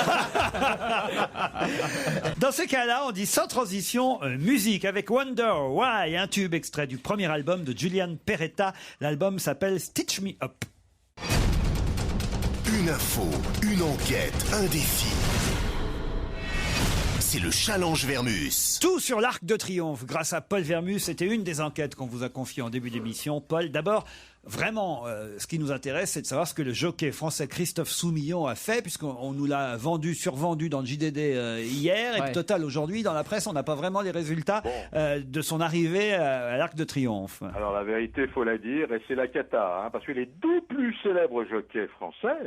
Dans ces cas-là, on dit sans transition, musique avec Wonder Why, un tube extrait du premier album de Julian Peretta. L'album s'appelle Stitch Me Up. Une info, une enquête, un défi. C'est le challenge Vermus. Tout sur l'Arc de Triomphe grâce à Paul Vermus. C'était une des enquêtes qu'on vous a confiées en début d'émission. Paul, d'abord, vraiment, ce qui nous intéresse, c'est de savoir ce que le jockey français Christophe Soumillon a fait, puisqu'on nous l'a survendu dans le JDD hier. Et Ouais. au total, aujourd'hui, dans la presse, on n'a pas vraiment les résultats de son arrivée à l'Arc de Triomphe. Alors la vérité, faut la dire, et c'est la cata, hein, parce que les deux plus célèbres jockeys français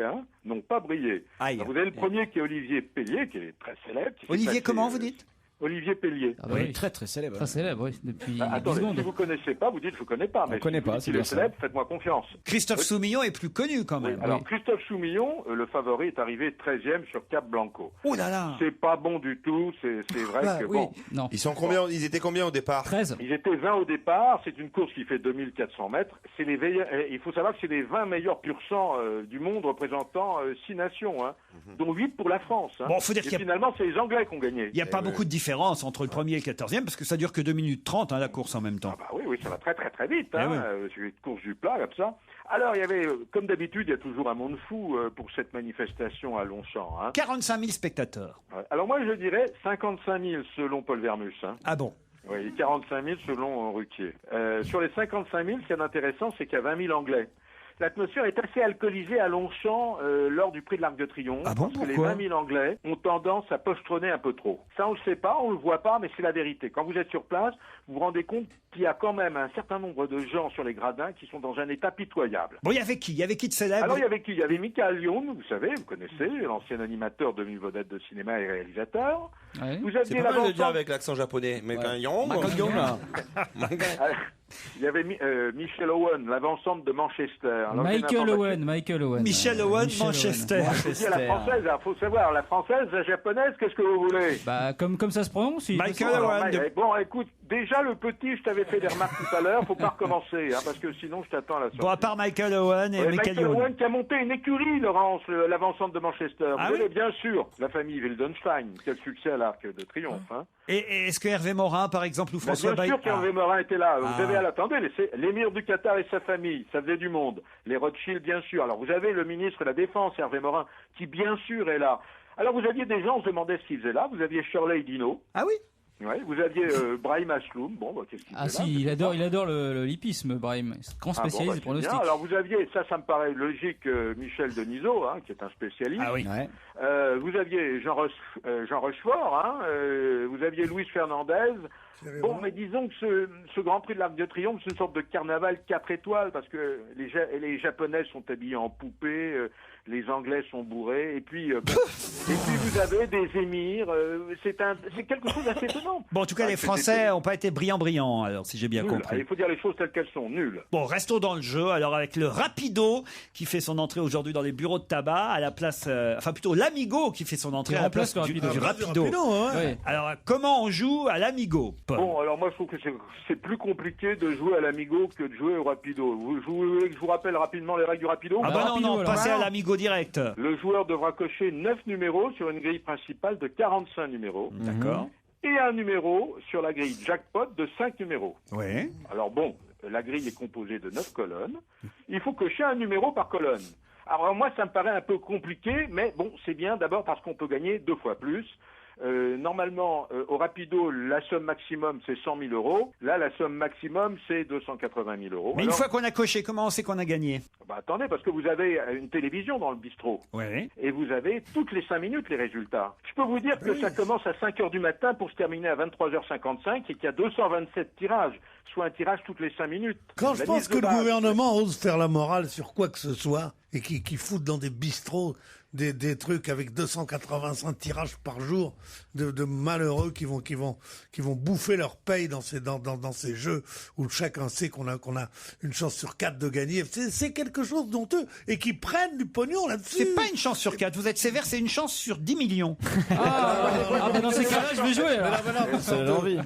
n'ont pas brillé. Aïe. Alors, vous avez le premier qui est Olivier Pellier, qui est très célèbre. qui s'est Olivier, passé, comment vous dites? Olivier Pellier. Ah bah Oui, oui. très très célèbre. Très célèbre, oui, depuis 10 Attendez, secondes. si vous connaissez pas, vous dites je ne connais pas. Mais connaît si pas, vous dites c'est qu'il est bien ça. célèbre, faites-moi confiance. Christophe Oui. Soumillon est plus connu quand Oui, même. alors Christophe Soumillon, le favori, est arrivé 13e sur Cap Blanco. Oh là là. C'est pas bon du tout, c'est vrai Bah, que oui. bon. Non. Ils étaient combien au départ? 13. Ils étaient 20 au départ, c'est une course qui fait 2400 mètres. C'est il faut savoir que c'est les 20 meilleurs pur sang du monde représentant 6 nations, hein, dont 8 pour la France. Hein. Bon, faut dire et qu'il y a- finalement, c'est les Anglais qui ont gagné. Il n'y a pas beaucoup de différence entre le premier et le 14e, parce que ça dure que 2 minutes 30, la course en même temps. Ah bah oui, ça va très très très vite. Eh Hein. oui. C'est une course du plat comme ça. Alors il y avait, comme d'habitude, il y a toujours un monde fou pour cette manifestation à Longchamp. Hein. 45 000 spectateurs. Ouais. Alors moi je dirais 55 000 selon Paul Vermus. Hein. Ah bon? Oui, et 45 000 selon Ruquier. Sur les 55 000, ce qui est intéressant, c'est qu'il y a 20 000 Anglais. l'atmosphère est assez alcoolisée à Longchamp lors du prix de l'Arc de Triomphe. Ah bon, parce que les pourquoi 20 000 Anglais ont tendance à postronner un peu trop. Ça, on le sait pas, on le voit pas, mais c'est la vérité. Quand vous êtes sur place, vous vous rendez compte qu'il y a quand même un certain nombre de gens sur les gradins qui sont dans un état pitoyable. Bon, il y avait qui de célèbre? Alors, il y avait qui? Il y avait Michael Youn, vous savez, vous connaissez, l'ancien animateur devenu vedette de cinéma et réalisateur. Ouais. Vous C'est aviez pas mal de dire l'avant-centre. avec l'accent japonais. Mais quand Il y avait Michel Owen, l'avant-centre de Manchester. Michael Owen. Michel Owen, Manchester. Je dis à la française, il faut savoir, la française, la japonaise, qu'est-ce que vous voulez? Bah, comme ça se prononce. Michael Owen. Bon, écoute, déjà le petit, je t'avais fait des remarques tout à l'heure, faut pas recommencer, hein, parce que sinon je t'attends à la sortie. Bon, à part Michael Owen et Michael Michael Owen qui a monté une écurie, Laurence, l'avant-centre de Manchester. Ah Vous oui savez, bien sûr, la famille Wildenstein, quel succès à l'Arc de Triomphe. Hein. Et est-ce que Hervé Morin, par exemple, ou François Bien sûr Bayrou qu'Hervé Morin était là. Vous avez, attendez, l'émir du Qatar et sa famille, ça faisait du monde. Les Rothschild, bien sûr. Alors vous avez le ministre de la Défense, Hervé Morin, qui bien sûr est là. Alors vous aviez des gens, on se demandait ce qu'ils faisaient là. Vous aviez Shirley Dino. Ah oui. Ouais, vous aviez Brahim Asloum. Bon, bah, qu'est-ce qu'il fait là? Si, il adore le lippisme, Brahim. C'est grand spécialiste du pronostic. Alors vous aviez, ça me paraît logique, Michel Denisot, hein, qui est un spécialiste. Ah oui. Ouais. Vous aviez Jean Rochefort, hein, vous aviez Luis Fernandez. Bon, mais disons que ce Grand Prix de l'Arc de Triomphe, c'est une sorte de carnaval 4 étoiles, parce que les Japonais sont habillés en poupée, les Anglais sont bourrés, et puis vous avez des émirs, c'est quelque chose d'assez étonnant. Bon, en tout cas, les Français n'ont pas été brillants, alors, si j'ai bien compris. Il faut dire les choses telles qu'elles sont, nulles. Bon, restons dans le jeu, alors avec le Rapido, qui fait son entrée aujourd'hui dans les bureaux de tabac, à la place, enfin plutôt l'Amigo, qui fait son entrée à la place du Rapido. Ouais. Alors, comment on joue à l'Amigo, Paul? Bon, alors moi je trouve que c'est plus compliqué de jouer à l'Amigo que de jouer au Rapido. Vous voulez que je vous rappelle rapidement les règles du Rapido? Ah bah non, passez à l'Amigo direct. Le joueur devra cocher 9 numéros sur une grille principale de 45 numéros. D'accord. Et un numéro sur la grille jackpot de 5 numéros. Ouais. Alors bon, la grille est composée de 9 colonnes. Il faut cocher un numéro par colonne. Alors moi ça me paraît un peu compliqué, mais bon, c'est bien d'abord parce qu'on peut gagner 2 fois plus. Normalement, au Rapido, la somme maximum, c'est 100 000 euros. Là, la somme maximum, c'est 280 000 euros. Mais une fois qu'on a coché, comment on sait qu'on a gagné? Bah, attendez, parce que vous avez une télévision dans le bistrot. Ouais. Et vous avez toutes les 5 minutes les résultats. Je peux vous dire que ça commence à 5 heures du matin pour se terminer à 23h55 et qu'il y a 227 tirages, soit un tirage toutes les 5 minutes. Quand je pense que le gouvernement ose faire la morale sur quoi que ce soit et qui foutent dans des bistrots des trucs avec 285 tirages par jour de malheureux qui vont bouffer leur paye dans ces jeux où chacun sait qu'on a une chance sur 4 de gagner. C'est quelque chose d'honteux et qui prennent du pognon là-dessus. C'est pas une chance sur 4, vous êtes sévère, c'est une chance sur 10 millions. Dans ces cas-là, je vais jouer.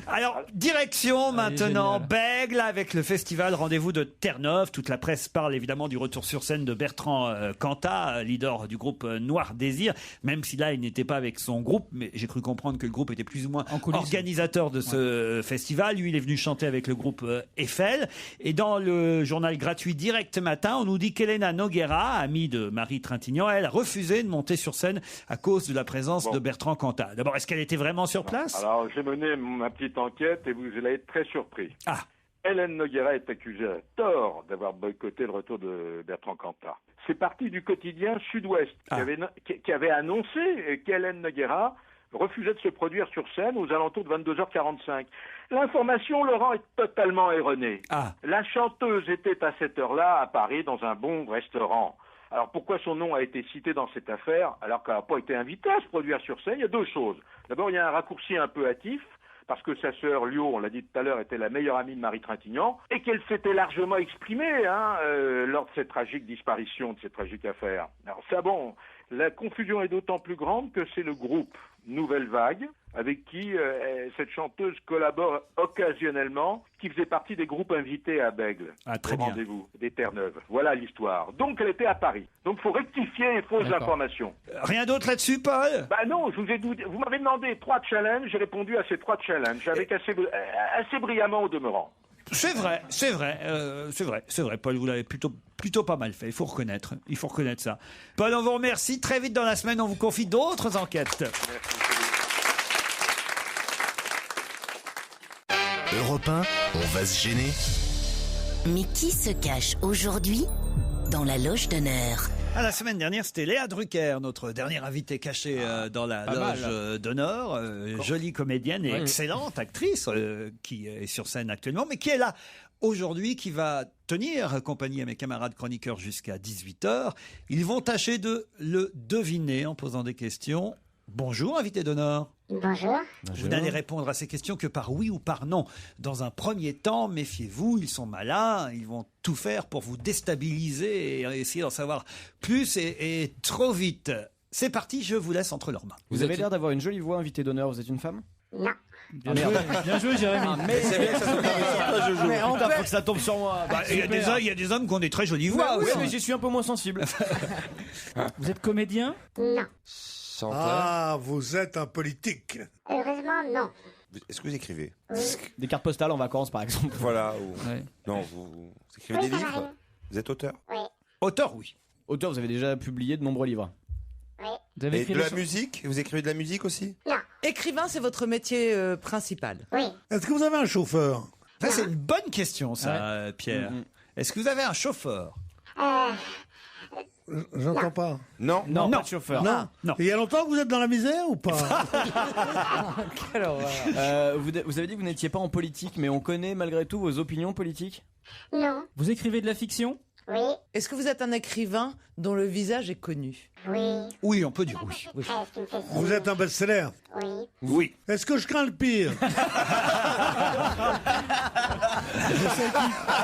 Alors, direction maintenant Bègle avec le festival Rendez-vous de Terre-Neuve. Toute la presse parle évidemment du retour sur scène de Bertrand Cantat, leader du groupe Noir Désir, même si là il n'était pas avec son groupe, mais j'ai cru comprendre que le groupe était plus ou moins organisateur de ce festival. Lui, il est venu chanter avec le groupe Eiffel. Et dans le journal gratuit Direct Matin, on nous dit qu'Elena Noguera, amie de Marie Trintignant, elle a refusé de monter sur scène à cause de la présence de Bertrand Cantat. D'abord, est-ce qu'elle était vraiment sur place? Alors, j'ai mené ma petite enquête et vous allez être très surpris. Ah. Hélène Noguera est accusée à tort d'avoir boycotté le retour de Bertrand Cantat. C'est parti du quotidien Sud-Ouest qui avait annoncé qu'Hélène Noguera refusait de se produire sur scène aux alentours de 22h45. L'information, Laurent, est totalement erronée. La chanteuse était à cette heure-là à Paris dans un bon restaurant. Alors pourquoi son nom a été cité dans cette affaire alors qu'elle n'a pas été invitée à se produire sur scène? Il y a 2 choses. D'abord, il y a un raccourci un peu hâtif, parce que sa sœur Lio, on l'a dit tout à l'heure, était la meilleure amie de Marie Trintignant, et qu'elle s'était largement exprimée lors de cette tragique disparition, de cette tragique affaire. Alors ça, bon, la confusion est d'autant plus grande que c'est le groupe Nouvelle Vague, avec qui cette chanteuse collabore occasionnellement, qui faisait partie des groupes invités à Bègle, au rendez-vous des Terre-Neuve. Voilà l'histoire. Donc elle était à Paris. Donc il faut rectifier les fausses informations. Rien d'autre là-dessus, Paul? Bah non, vous m'avez demandé 3 challenges, j'ai répondu à ces 3 challenges, avec assez brillamment au demeurant. C'est vrai, Paul, vous l'avez plutôt pas mal fait, il faut reconnaître ça. Paul, on vous remercie, très vite dans la semaine, on vous confie d'autres enquêtes. Europe 1, on va se gêner. Mais qui se cache aujourd'hui dans la loge d'honneur. La semaine dernière, c'était Léa Drucker, notre dernière invitée cachée dans la loge d'honneur. Jolie comédienne et excellente actrice qui est sur scène actuellement, mais qui est là aujourd'hui, qui va tenir compagnie à mes camarades chroniqueurs jusqu'à 18h. Ils vont tâcher de le deviner en posant des questions. Bonjour, invité d'honneur. Bonjour. Vous n'allez répondre à ces questions que par oui ou par non. Dans un premier temps, méfiez-vous, ils sont malins, ils vont tout faire pour vous déstabiliser et essayer d'en savoir plus et trop vite. C'est parti, je vous laisse entre leurs mains. Vous avez l'air d'avoir une jolie voix, invité d'honneur. Vous êtes une femme? Non. Bien joué, Jérémy. Mais c'est bien que ça tombe mais faut que ça tombe sur moi. Il y a des hommes qui ont des très jolies voix. Oui, mais j'y suis un peu moins sensible. Vous êtes comédien? Non. Ah, vous êtes un politique. Heureusement, non. Est-ce que vous écrivez? Des cartes postales en vacances, par exemple. Voilà. Non, vous écrivez des livres? Vous êtes auteur? Oui. Auteur, oui. Auteur, vous avez déjà publié de nombreux livres. Oui. Vous avez écrit de la musique? Vous écrivez de la musique aussi? Non. Écrivain, c'est votre métier principal. Oui. Est-ce que vous avez un chauffeur? Ça, c'est une bonne question, ça, Pierre. Est-ce que vous avez un chauffeur? J'entends pas. Non, pas de chauffeur. Non. Il y a longtemps que vous êtes dans la misère ou pas? Quelle horreur. Vous avez dit que vous n'étiez pas en politique, mais on connaît malgré tout vos opinions politiques? Non. Vous écrivez de la fiction? Oui. Est-ce que vous êtes un écrivain dont le visage est connu? Oui. Oui, on peut dire oui. Vous êtes un best-seller? Oui. Oui. Est-ce que je crains le pire?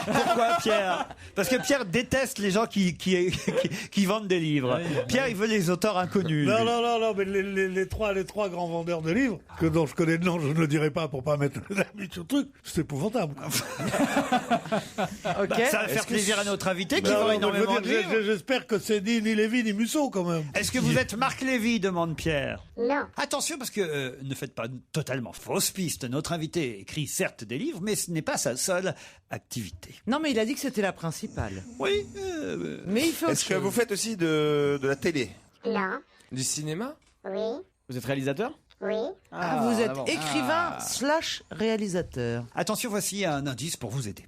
Pourquoi, Pierre? Parce que Pierre déteste les gens qui vendent des livres. Pierre, il veut les auteurs inconnus. Non, mais les trois grands vendeurs de livres, dont je connais le nom, je ne le dirai pas pour pas mettre la sur le truc, c'est épouvantable. Ok. Ça va faire plaisir à notre invité qui vend énormément de livres. J'espère que c'est ni Lévy ni Musso, quand même. Est-ce que vous êtes Marc Lévy, demande Pierre. Non. Attention, parce que ne faites pas totalement fausse piste. Notre invité écrit certes des livres, mais ce n'est pas sa seule activité. Non, mais il a dit que c'était la principale. Oui. Mais il fait autre Est-ce que chose. vous faites aussi de la télé? Non. Du cinéma? Oui. Vous êtes réalisateur? Oui. Vous êtes écrivain / réalisateur. Attention, voici un indice pour vous aider.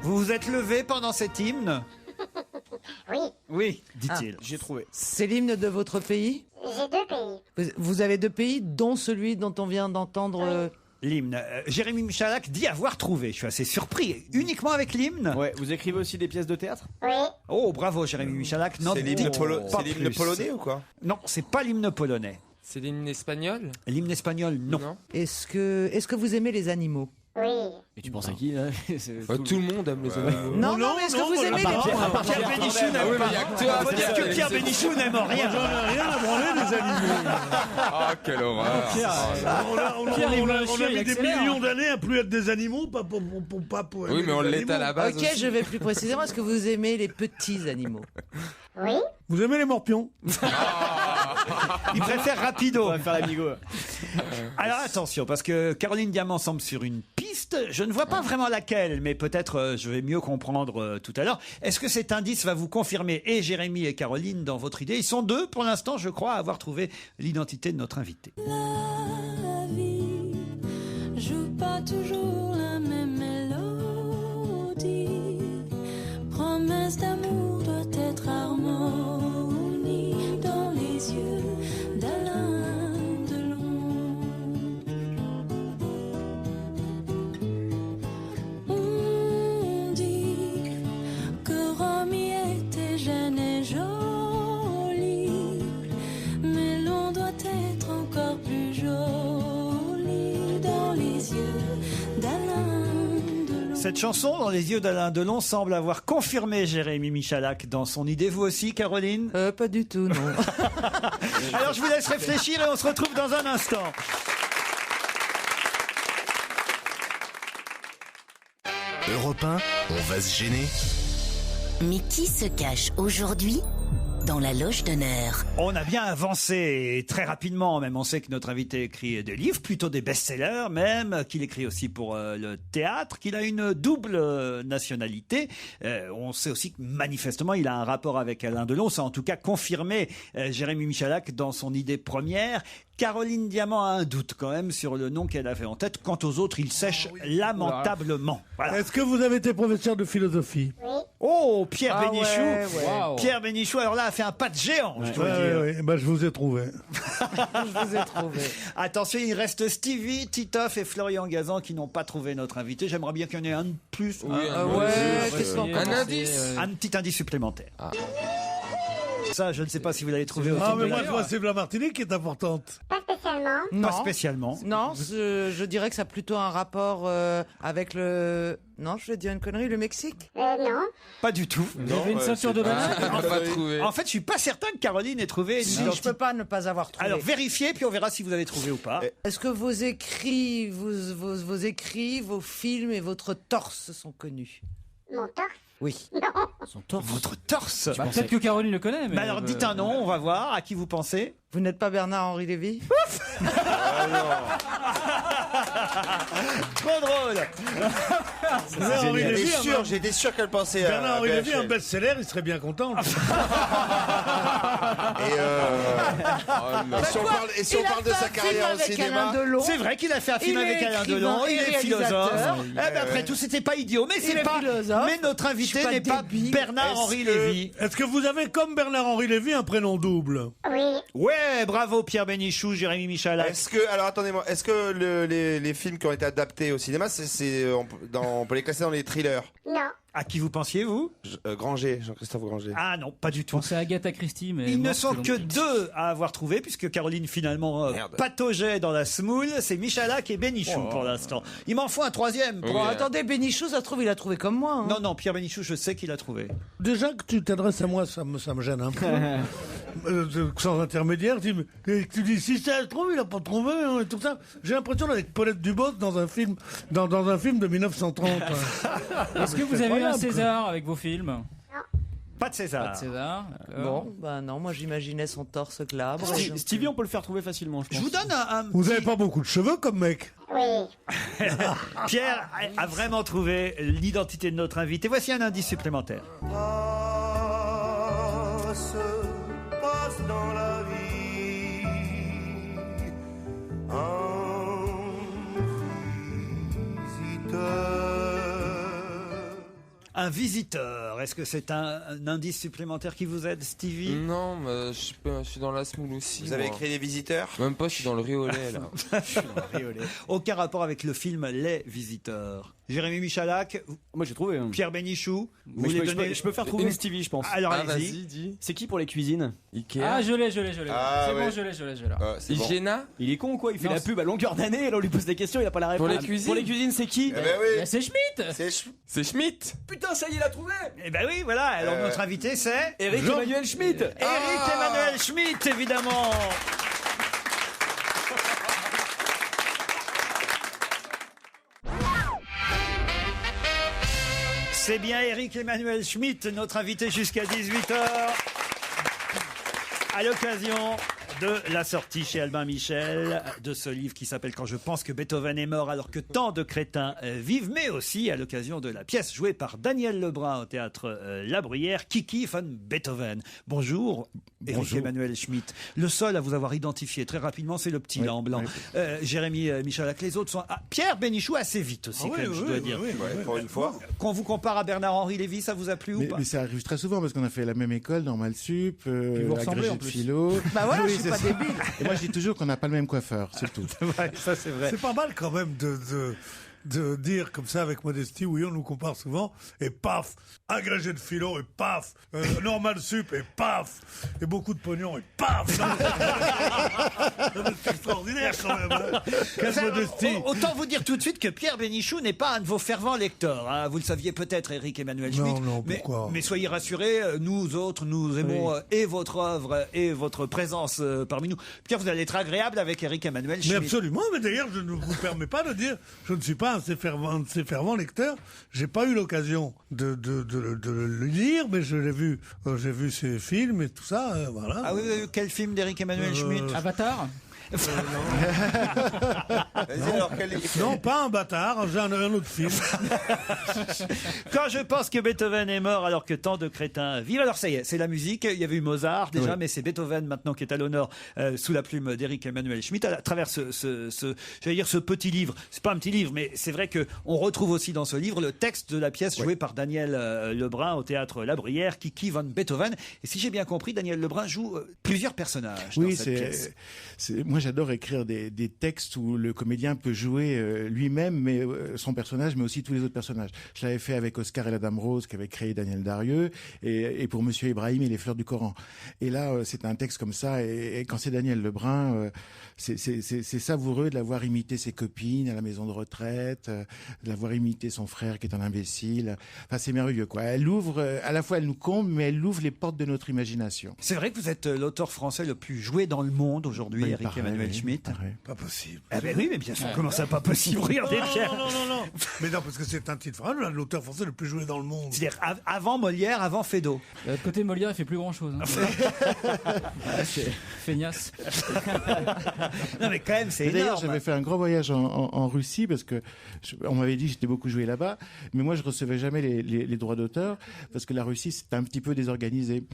Vous vous êtes levé pendant cet hymne? Oui. Oui, dit-il. J'ai trouvé. C'est l'hymne de votre pays? J'ai 2 pays. Vous avez 2 pays, dont celui dont on vient d'entendre... L'hymne. Jérémy Michalak dit avoir trouvé. Je suis assez surpris. Uniquement avec l'hymne? Ouais, vous écrivez aussi des pièces de théâtre? Oui. Oh, bravo Jérémy Michalak. C'est l'hymne polonais ou quoi? Non, c'est pas l'hymne polonais. C'est l'hymne espagnol? L'hymne espagnol, non. Est-ce que vous aimez les animaux? Oui. Et tu penses à qui là? Tout le monde aime les animaux. Non, mais est-ce que vous aimez les... Pierre Bénichou n'aime pas. Faut dire que Pierre Bénichou n'aime rien. J'en ai rien à branler des animaux. Ah, quelle horreur. On a mis des millions d'années à plus être des animaux, pas pour Oui, mais on l'est à la base. Ok, je vais plus précisément. Est-ce que vous aimez les petits animaux? Oui. Vous aimez les morpions? Il préfère rapido. On va faire l'amigo. Alors attention, parce que Caroline Diamant semble sur une piste. Je ne vois pas vraiment laquelle, mais peut-être je vais mieux comprendre tout à l'heure. Est-ce que cet indice va vous confirmer, et Jérémy et Caroline, dans votre idée? Ils sont 2 pour l'instant, je crois, à avoir trouvé l'identité de notre invité. La vie joue pas toujours la même mélodie. Promesse d'amour doit être harmonie dans les yeux d'Alain Delon. On dit que Romy était jeune et jolie, mais l'on doit être encore plus jolie dans les yeux d'Alain Delon. Cette chanson, dans les yeux d'Alain Delon, semble avoir confirmé Jérémy Michalak dans son idée. Vous aussi, Caroline? Pas du tout, non. Alors je vous laisse réfléchir et on se retrouve dans un instant. Europe 1, on va se gêner. Mais qui se cache aujourd'hui dans la loge d'honneur. On a bien avancé, et très rapidement même. On sait que notre invité écrit des livres, plutôt des best-sellers même, qu'il écrit aussi pour le théâtre, qu'il a une double nationalité. On sait aussi que manifestement il a un rapport avec Alain Delon. Ça a en tout cas confirmé Jérémy Michalak dans son idée première. Caroline Diamant a un doute quand même sur le nom qu'elle avait en tête. Quant aux autres, il sèche lamentablement. Voilà. Est-ce que vous avez été professeur de philosophie? Oh, Pierre Bénichou. ouais. Wow. Pierre Bénichou, alors là, a fait un pas de géant, je dois dire. Oui, ben, je vous ai trouvé. Je vous ai trouvé. Attention, il reste Stevie, Titoff et Florian Gazan qui n'ont pas trouvé notre invité. J'aimerais bien qu'il y en ait un de plus. Qu'est-ce qu'on Un commence indice. Un petit indice supplémentaire. Ça, je ne sais pas si vous l'avez trouvé. Ah, mais moi, je vois c'est la Martinique qui est importante. Pas spécialement. Pas spécialement. Non, je dirais que ça a plutôt un rapport avec le... Non, je vais dire une connerie, le Mexique. Non. Pas du tout. Vous avez une ceinture de banane? En fait, je suis pas certain que Caroline ait trouvé une Si, je identité. peux pas ne pas avoir trouvé. Alors, vérifiez, puis on verra si vous avez trouvé ou pas. Est-ce que vos écrits, vos écrits, vos films et votre torse sont connus? Mon torse? Oui. Non. Son torse. Votre torse. Bah, peut-être que Caroline le connaît, mais. Bah alors, dites un nom, on va voir. À qui vous pensez? Vous n'êtes pas Bernard-Henri Lévy? Trop drôle. Bernard-Henri Lévy, J'étais sûr qu'elle pensait à Bernard-Henri Lévy, BHL. un best-seller, il serait bien content. Et si on parle de sa carrière au cinéma, C'est vrai qu'il a fait un film Il est avec Alain écrivain Delon, et il est réalisateur. philosophe. Eh ben, après tout, c'était pas idiot, mais Il est philosophe. Mais notre Je invité suis pas n'est pas débile. Bernard-Henri Lévy. Est-ce que vous avez, comme Bernard-Henri Lévy, un prénom double? Oui. Ouais, bravo Pierre Bénichou, Jérémy Michalak. alors attendez-moi, est-ce que les films qui ont été adaptés au cinéma, on peut les classer dans les thrillers? Non. À qui vous pensiez, vous? Granger, Jean-Christophe Granger. Ah non, pas du tout. Pensez à Agatha Christie, mais. Ils ne morte sont selon- que deux à avoir trouvé, puisque Caroline finalement pataugeait dans la semoule. C'est Michalak et Bénichou pour l'instant. Il m'en faut un troisième. Bon, attendez, Bénichou, ça se trouve, il a trouvé comme moi. hein. Non, Pierre Bénichou, je sais qu'il a trouvé. Déjà que tu t'adresses à moi, ça me gêne un peu. Sans intermédiaire, tu dis si ça se trouve, il a pas trouvé, hein, et tout ça. J'ai l'impression d'être Paulette Dubos dans un film de 1930. Est-ce que vous avez eu un César avec vos films? Pas de César. Pas de César. Bon, bah non, moi j'imaginais son torse glabre. Stevie, on peut le faire trouver facilement, je pense. Je vous donne un Vous avez pas beaucoup de cheveux comme mec. Oui. Pierre a vraiment trouvé l'identité de notre invité. Voici un indice supplémentaire. Se passe dans la vie Un visiteur. Est-ce que c'est un indice supplémentaire qui vous aide, Stevie? Non, mais je suis dans la semoule aussi. Vous avez moi. écrit Les Visiteurs? Même pas, je suis dans le riolet là. Aucun rapport avec le film Les Visiteurs. Jérémy Michalak, Moi j'ai trouvé. Pierre Bénichou, vous Mais voulez je peux faire trouver Stevie, je pense. Alors Ah, allez-y. vas-y, dis. C'est qui pour les cuisines? Ikea. Ah, je l'ai. Ah, C'est ouais. bon, je l'ai là. C'est bon. Igena. Il est con ou quoi? Il fait Non, la pub à longueur d'année et là on lui pose des questions, il a pas la réponse. Pour les cuisines. Pour les cuisines, c'est qui? Eh ben oui. Bah, c'est Schmitt. C'est Schmitt. Putain, ça y est, il a trouvé! Eh ben oui, voilà. Alors notre invité c'est Eric Emmanuel Schmitt! Eric Emmanuel Schmitt, évidemment. C'est bien Eric Emmanuel Schmitt, notre invité jusqu'à 18h. À l'occasion de la sortie chez Albin Michel de ce livre qui s'appelle Quand je pense que Beethoven est mort alors que tant de crétins vivent, mais aussi à l'occasion de la pièce jouée par Daniel Lebrun au théâtre La Bruyère, Kiki von Beethoven. Bonjour, Eric Emmanuel Schmitt. Le seul à vous avoir identifié très rapidement, c'est le petit là en blanc. Jérémy Michalak, les autres sont... Ah, Pierre Bénichou assez vite aussi, quand même, je dois dire. Pour une fois. Qu'on vous compare à Bernard-Henri Lévy, ça vous a plu ou pas? Mais ça arrive très souvent parce qu'on a fait la même école, normal sup, vous ressemblez, agrégé en de plus. philo. Bah voilà, Oui, je suis c'est pas ça. débile. Et moi je dis toujours qu'on n'a pas le même coiffeur, c'est tout. Ça c'est vrai. C'est pas mal quand même de dire comme ça avec modestie, oui, on nous compare souvent, et paf, agrégé de philo, et paf, normal sup, et paf, et beaucoup de pognon, et paf. C'est extraordinaire quand même. Hein. Quelle modestie. Autant vous dire tout de suite que Pierre Bénichou n'est pas un de vos fervents lecteurs. Hein. Vous le saviez peut-être, Eric Emmanuel Schmitt. Non, mais, pourquoi mais soyez rassurés, nous autres, nous aimons et votre œuvre et votre présence parmi nous. Pierre, vous allez être agréable avec Eric Emmanuel Mais Schmitt. absolument, mais d'ailleurs, je ne vous permets pas de dire, je ne suis pas pas un de ses fervents lecteurs. J'ai pas eu l'occasion de le lire, mais j'ai vu ses films et tout ça. Voilà. Ah oui, vous avez vu quel film d'Éric Emmanuel Schmitt? Avatar. Non, pas un bâtard, j'ai un autre film. Quand je pense que Beethoven est mort alors que tant de crétins vivent. Alors ça y est, c'est la musique. Il y avait eu Mozart déjà, mais c'est Beethoven maintenant qui est à l'honneur sous la plume d'Éric Emmanuel Schmitt à travers ce petit livre. C'est pas un petit livre, mais c'est vrai que on retrouve aussi dans ce livre le texte de la pièce jouée par Daniel Lebrun au théâtre La Bruyère, Kiki von Beethoven. Et si j'ai bien compris, Daniel Lebrun joue plusieurs personnages dans cette pièce. Moi, j'adore écrire des textes où le comédien peut jouer lui-même, mais son personnage, mais aussi tous les autres personnages. Je l'avais fait avec Oscar et la Dame Rose, qu'avait créé Daniel Darieux, et pour Monsieur Ibrahim et les Fleurs du Coran. Et là, c'est un texte comme ça, et quand c'est Daniel Lebrun, c'est savoureux de l'avoir imité ses copines à la maison de retraite, de l'avoir imité son frère qui est un imbécile. Enfin, c'est merveilleux, quoi. Elle ouvre, à la fois elle nous comble, mais elle ouvre les portes de notre imagination. C'est vrai que vous êtes l'auteur français le plus joué dans le monde aujourd'hui, Éric Emmanuel Schmitt. Pas possible. Ah ben oui, mais bien sûr, comment ça pas possible? Regardez, Pierre. Non. Mais non, parce que c'est un titre français, l'auteur français le plus joué dans le monde. C'est-à-dire avant Molière, avant Feydeau. Côté Molière, il fait plus grand-chose. Feignasse. Non mais quand même, c'est énorme. D'ailleurs, j'avais fait un grand voyage en Russie parce que on m'avait dit que j'étais beaucoup joué là-bas, mais moi je recevais jamais les droits d'auteur parce que la Russie c'est un petit peu désorganisé.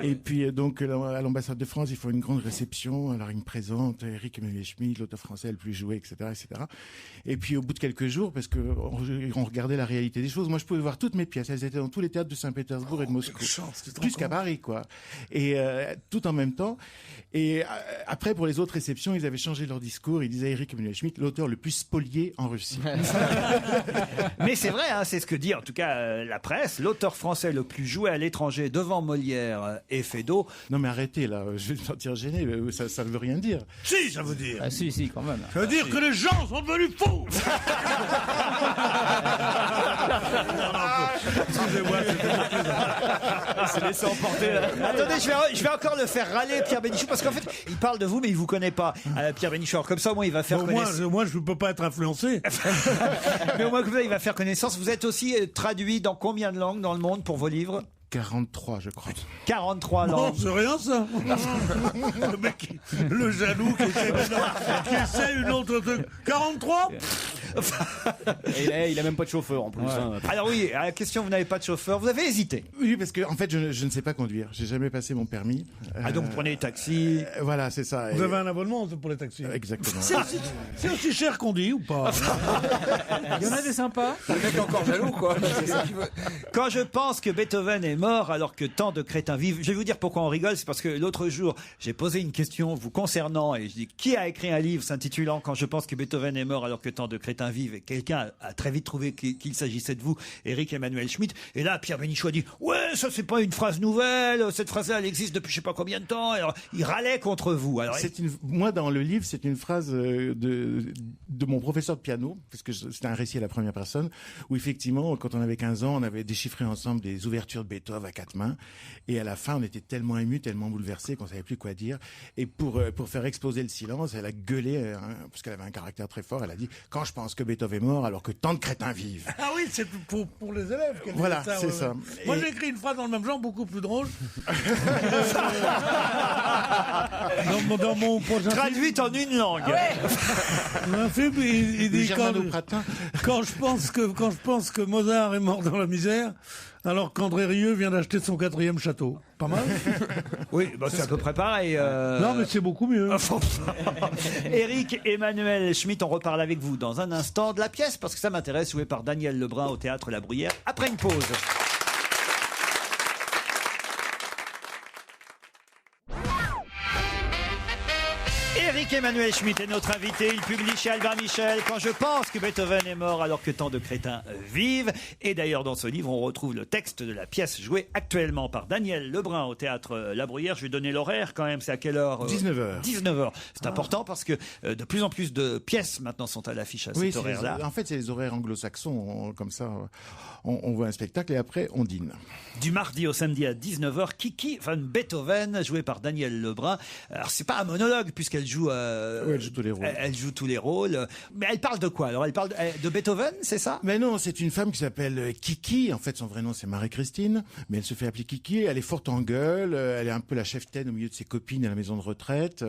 Et puis donc à l'ambassade de France, ils font une grande réception. Alors ils me présentent Éric Emmanuel Schmitt, l'auteur français le plus joué, etc., etc. Et puis au bout de quelques jours, parce que on regardait la réalité des choses, moi je pouvais voir toutes mes pièces. Elles étaient dans tous les théâtres de Saint-Pétersbourg et de Moscou, plus qu'à Paris, quoi. Et tout en même temps. Et après, pour les autres réceptions, ils avaient changé leur discours. Ils disaient Éric Emmanuel Schmitt, l'auteur le plus spolié en Russie. Mais c'est vrai, hein, c'est ce que dit en tout cas la presse. L'auteur français le plus joué à l'étranger devant Molière et Feydeau. Non mais arrêtez là, je vais me sentir gêné. Ça ne veut rien dire. Si, ça veut dire. Ah si, quand même. Ça veut dire que les gens sont devenus fous. Excusez-moi, c'est laissé emporter. Attendez, je vais encore le faire râler, Pierre Bénichou, parce qu'en fait, il parle de vous, mais il vous connaît pas, Pierre Bénichou. Alors, comme ça, au moins, il va faire connaissance. Moi, je ne peux pas être influencé. Mais au moins, comme ça, il va faire connaissance. Vous êtes aussi traduit dans combien de langues dans le monde pour vos livres? 43, je crois. 43 langues. Non, c'est rien, ça. Le mec, le jaloux qui essaie une autre truc. 43 Et il a même pas de chauffeur en plus. Ouais. Hein. Alors oui, à la question, vous n'avez pas de chauffeur. Vous avez hésité? Oui, parce que en fait, je ne sais pas conduire. J'ai jamais passé mon permis. Ah donc vous prenez les taxis. Voilà, c'est ça. Vous avez un abonnement pour les taxis? Exactement. C'est aussi cher qu'on dit ou pas? Il y en a des sympas. Le mec est encore jaloux, quoi. C'est ça qu'il veut. Quand je pense que Beethoven est mort alors que tant de crétins vivent, je vais vous dire pourquoi on rigole. C'est parce que l'autre jour, j'ai posé une question vous concernant et je dis qui a écrit un livre s'intitulant Quand je pense que Beethoven est mort alors que tant de crétins vivent, et quelqu'un a très vite trouvé qu'il s'agissait de vous, Éric Emmanuel Schmitt. Et là, Pierre Bénichou a dit ouais, ça c'est pas une phrase nouvelle, cette phrase-là elle existe depuis je sais pas combien de temps. Alors, il râlait contre vous. Alors, moi, dans le livre, c'est une phrase de mon professeur de piano, parce que c'était un récit à la première personne, où effectivement, quand on avait 15 ans, on avait déchiffré ensemble des ouvertures de Beethoven à 4 mains, et à la fin, on était tellement émus, tellement bouleversés qu'on savait plus quoi dire. Et pour faire exploser le silence, elle a gueulé, parce qu'elle avait un caractère très fort. Elle a dit quand je pense que Beethoven est mort alors que tant de crétins vivent. Ah oui, c'est pour les élèves. Voilà, c'est ça. Moi, j'ai écrit une phrase dans le même genre, beaucoup plus drôle. dans mon prochain traduite en une langue. Un film, il dit quand je pense que Mozart est mort dans la misère, alors qu'André Rieu vient d'acheter son 4e château. Pas mal. Oui, bah c'est à peu près pareil. Non, mais c'est beaucoup mieux. Éric Emmanuel Schmitt, on reparle avec vous dans un instant de la pièce, parce que ça m'intéresse, jouée par Daniel Lebrun au théâtre La Bruyère, après une pause. Éric Emmanuel Schmitt est notre invité. Il publie chez Albin Michel Quand je pense que Beethoven est mort alors que tant de crétins vivent. Et d'ailleurs, dans ce livre, on retrouve le texte de la pièce jouée actuellement par Daniel Lebrun au théâtre La Bruyère. Je vais donner l'horaire quand même. C'est à quelle heure? 19h. 19h. C'est important parce que de plus en plus de pièces maintenant sont à l'affiche à cet horaire-là. En fait, c'est les horaires anglo-saxons. Comme ça, on voit un spectacle et après, on dîne. Du mardi au samedi à 19h, Kiki von Beethoven, jouée par Daniel Lebrun. Alors, c'est pas un monologue puisqu'elle joue Oui, elle joue tous les rôles. Elle joue tous les rôles. Mais elle parle de quoi? Alors, elle parle de Beethoven, c'est ça? Mais non, c'est une femme qui s'appelle Kiki. En fait, son vrai nom, c'est Marie-Christine. Mais elle se fait appeler Kiki. Elle est forte en gueule. Elle est un peu la cheftaine au milieu de ses copines à la maison de retraite.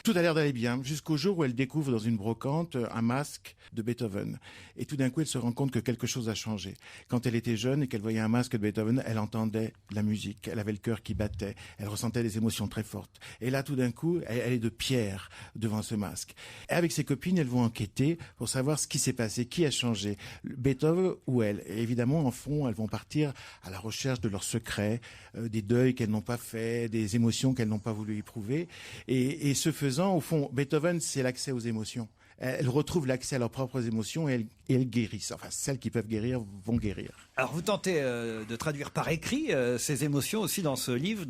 Tout a l'air d'aller bien. Jusqu'au jour où elle découvre dans une brocante un masque de Beethoven. Et tout d'un coup, elle se rend compte que quelque chose a changé. Quand elle était jeune et qu'elle voyait un masque de Beethoven, elle entendait la musique. Elle avait le cœur qui battait. Elle ressentait des émotions très fortes. Et là, tout d'un coup, elle est de pierre devant ce masque. Et avec ses copines, elles vont enquêter pour savoir ce qui s'est passé, qui a changé, Beethoven ou elle. Et évidemment, en fond, elles vont partir à la recherche de leurs secrets, des deuils qu'elles n'ont pas faits, des émotions qu'elles n'ont pas voulu éprouver. Et ce faisant, au fond, Beethoven, c'est l'accès aux émotions. Elles retrouvent l'accès à leurs propres émotions et elles guérissent. Enfin, celles qui peuvent guérir vont guérir. Alors, vous tentez de traduire par écrit ces émotions aussi dans ce livre,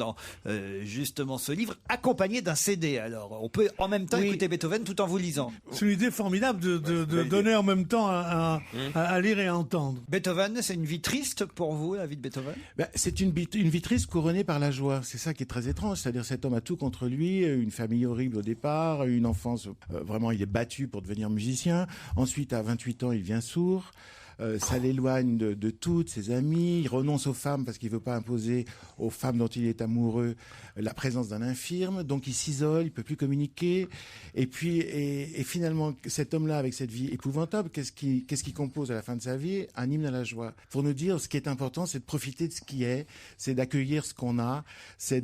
justement ce livre, accompagné d'un CD. Alors, on peut en même temps écouter Beethoven tout en vous lisant. C'est une idée formidable de donner en même temps à lire et à entendre. Beethoven, c'est une vie triste pour vous, la vie de Beethoven? C'est une vie triste couronnée par la joie. C'est ça qui est très étrange. C'est-à-dire, cet homme a tout contre lui, une famille horrible au départ, une enfance, vraiment, il est battu pour devenir musicien. Ensuite, à 28 ans, il devient sourd. Ça l'éloigne de toutes ses amies. Il renonce aux femmes parce qu'il veut pas imposer aux femmes dont il est amoureux la présence d'un infirme. Donc il s'isole, il peut plus communiquer. Et puis, et finalement, cet homme-là, avec cette vie épouvantable, qu'est-ce qui compose à la fin de sa vie? Un hymne à la joie. Pour nous dire, ce qui est important, c'est de profiter de ce qui est, c'est d'accueillir ce qu'on a, c'est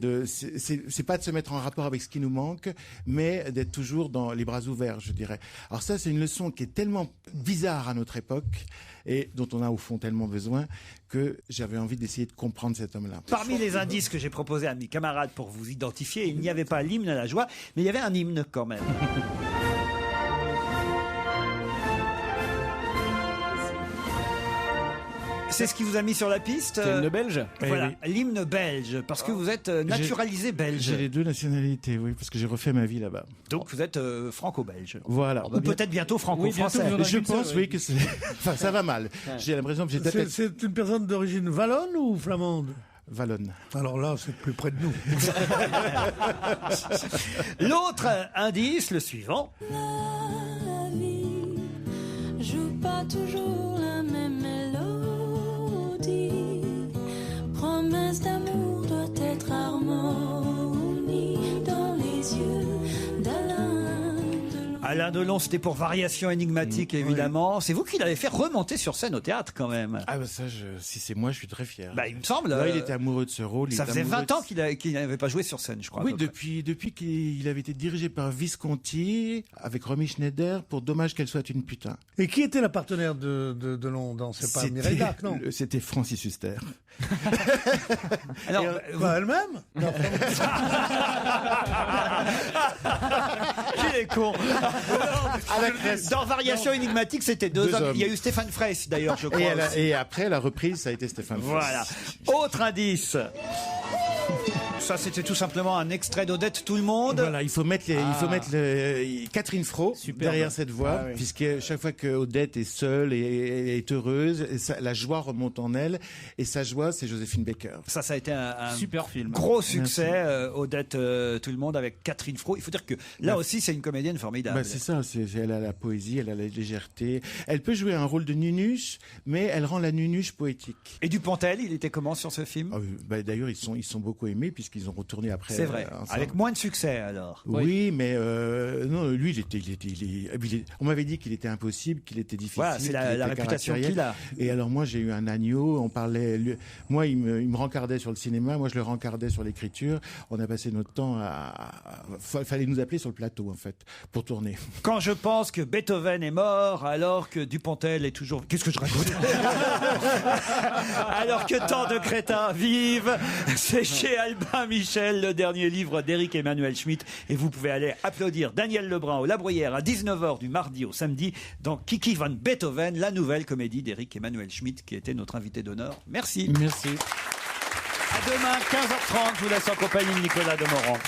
pas de se mettre en rapport avec ce qui nous manque, mais d'être toujours dans les bras ouverts, je dirais. Alors ça, c'est une leçon qui est tellement bizarre à notre époque, et dont on a au fond tellement besoin, que j'avais envie d'essayer de comprendre cet homme-là. Parmi les indices que j'ai proposés à mes camarades pour vous identifier, il n'y avait pas l'hymne à la joie, mais il y avait un hymne quand même. C'est ce qui vous a mis sur la piste. C'est l'hymne belge. Voilà, l'hymne belge, parce que vous êtes naturalisé belge. J'ai les deux nationalités, oui, parce que j'ai refait ma vie là-bas. Donc vous êtes franco-belge. Voilà. Ou peut-être bientôt franco-français. Oui, je pense, oui, que c'est... Enfin, ça va mal. J'ai l'impression que j'ai peut-être... C'est une personne d'origine wallonne ou flamande? Wallonne. Alors là, c'est plus près de nous. L'autre indice, le suivant. La vie joue pas toujours la même mélodie. Promesse d'amour doit être harmonie dans les yeux d'Alain Delon. Alain Delon, c'était pour Variation énigmatique, évidemment. C'est vous qui l'avez fait remonter sur scène au théâtre, quand même. Ah bah ça, si c'est moi, je suis très fier. Bah, il me semble. Là, il était amoureux de ce rôle. Ça faisait 20 ans qu'il n'avait pas joué sur scène, je crois. Oui, depuis qu'il avait été dirigé par Visconti, avec Romy Schneider, pour Dommage qu'elle soit une putain. Et qui était la partenaire de Delon dans C'est pas Mireille Darc, non? C'était Francis Huster. Alors, elle-même? Qui est con. Dans Variation énigmatique, c'était deux hommes. Il y a eu Stéphane Fraisse, d'ailleurs, je crois. Et après, la reprise, ça a été Stéphane Fraisse. Voilà. Autre indice. Ça, c'était tout simplement un extrait d'Odette Tout le Monde. Voilà, il faut mettre Catherine Fro derrière cette voix, puisque chaque fois que Odette est seule et est heureuse, la joie remonte en elle, et sa joie, c'est Joséphine Baker. Ça a été un super film. Gros succès, Odette Tout le Monde avec Catherine Fro. Il faut dire que là aussi, c'est une comédienne formidable. Bah, c'est ça, elle a la poésie, elle a la légèreté. Elle peut jouer un rôle de nunuche, mais elle rend la nunuche poétique. Et Dupontel, il était comment sur ce film? D'ailleurs, ils sont beaucoup aimés, puisqu'ils ont retourné après. C'est vrai, avec moins de succès alors. Oui, mais non, lui, on m'avait dit qu'il était impossible, qu'il était difficile. Voilà, c'est la réputation qu'il a. Et alors moi, j'ai eu un agneau, on parlait, moi, il me rencardait sur le cinéma, moi je le rencardais sur l'écriture. On a passé notre temps fallait nous appeler sur le plateau en fait, pour tourner. Quand je pense que Beethoven est mort, alors que Dupontel est toujours... Qu'est-ce que je raconte? Alors que tant de crétins vivent, c'est chez Albin Michel, le dernier livre d'Éric Emmanuel Schmitt. Et vous pouvez aller applaudir Daniel Lebrun au La Bruyère à 19h du mardi au samedi dans Kiki van Beethoven, la nouvelle comédie d'Éric Emmanuel Schmitt qui était notre invité d'honneur. Merci. Merci. À demain, 15h30. Je vous laisse en compagnie de Nicolas Demorand.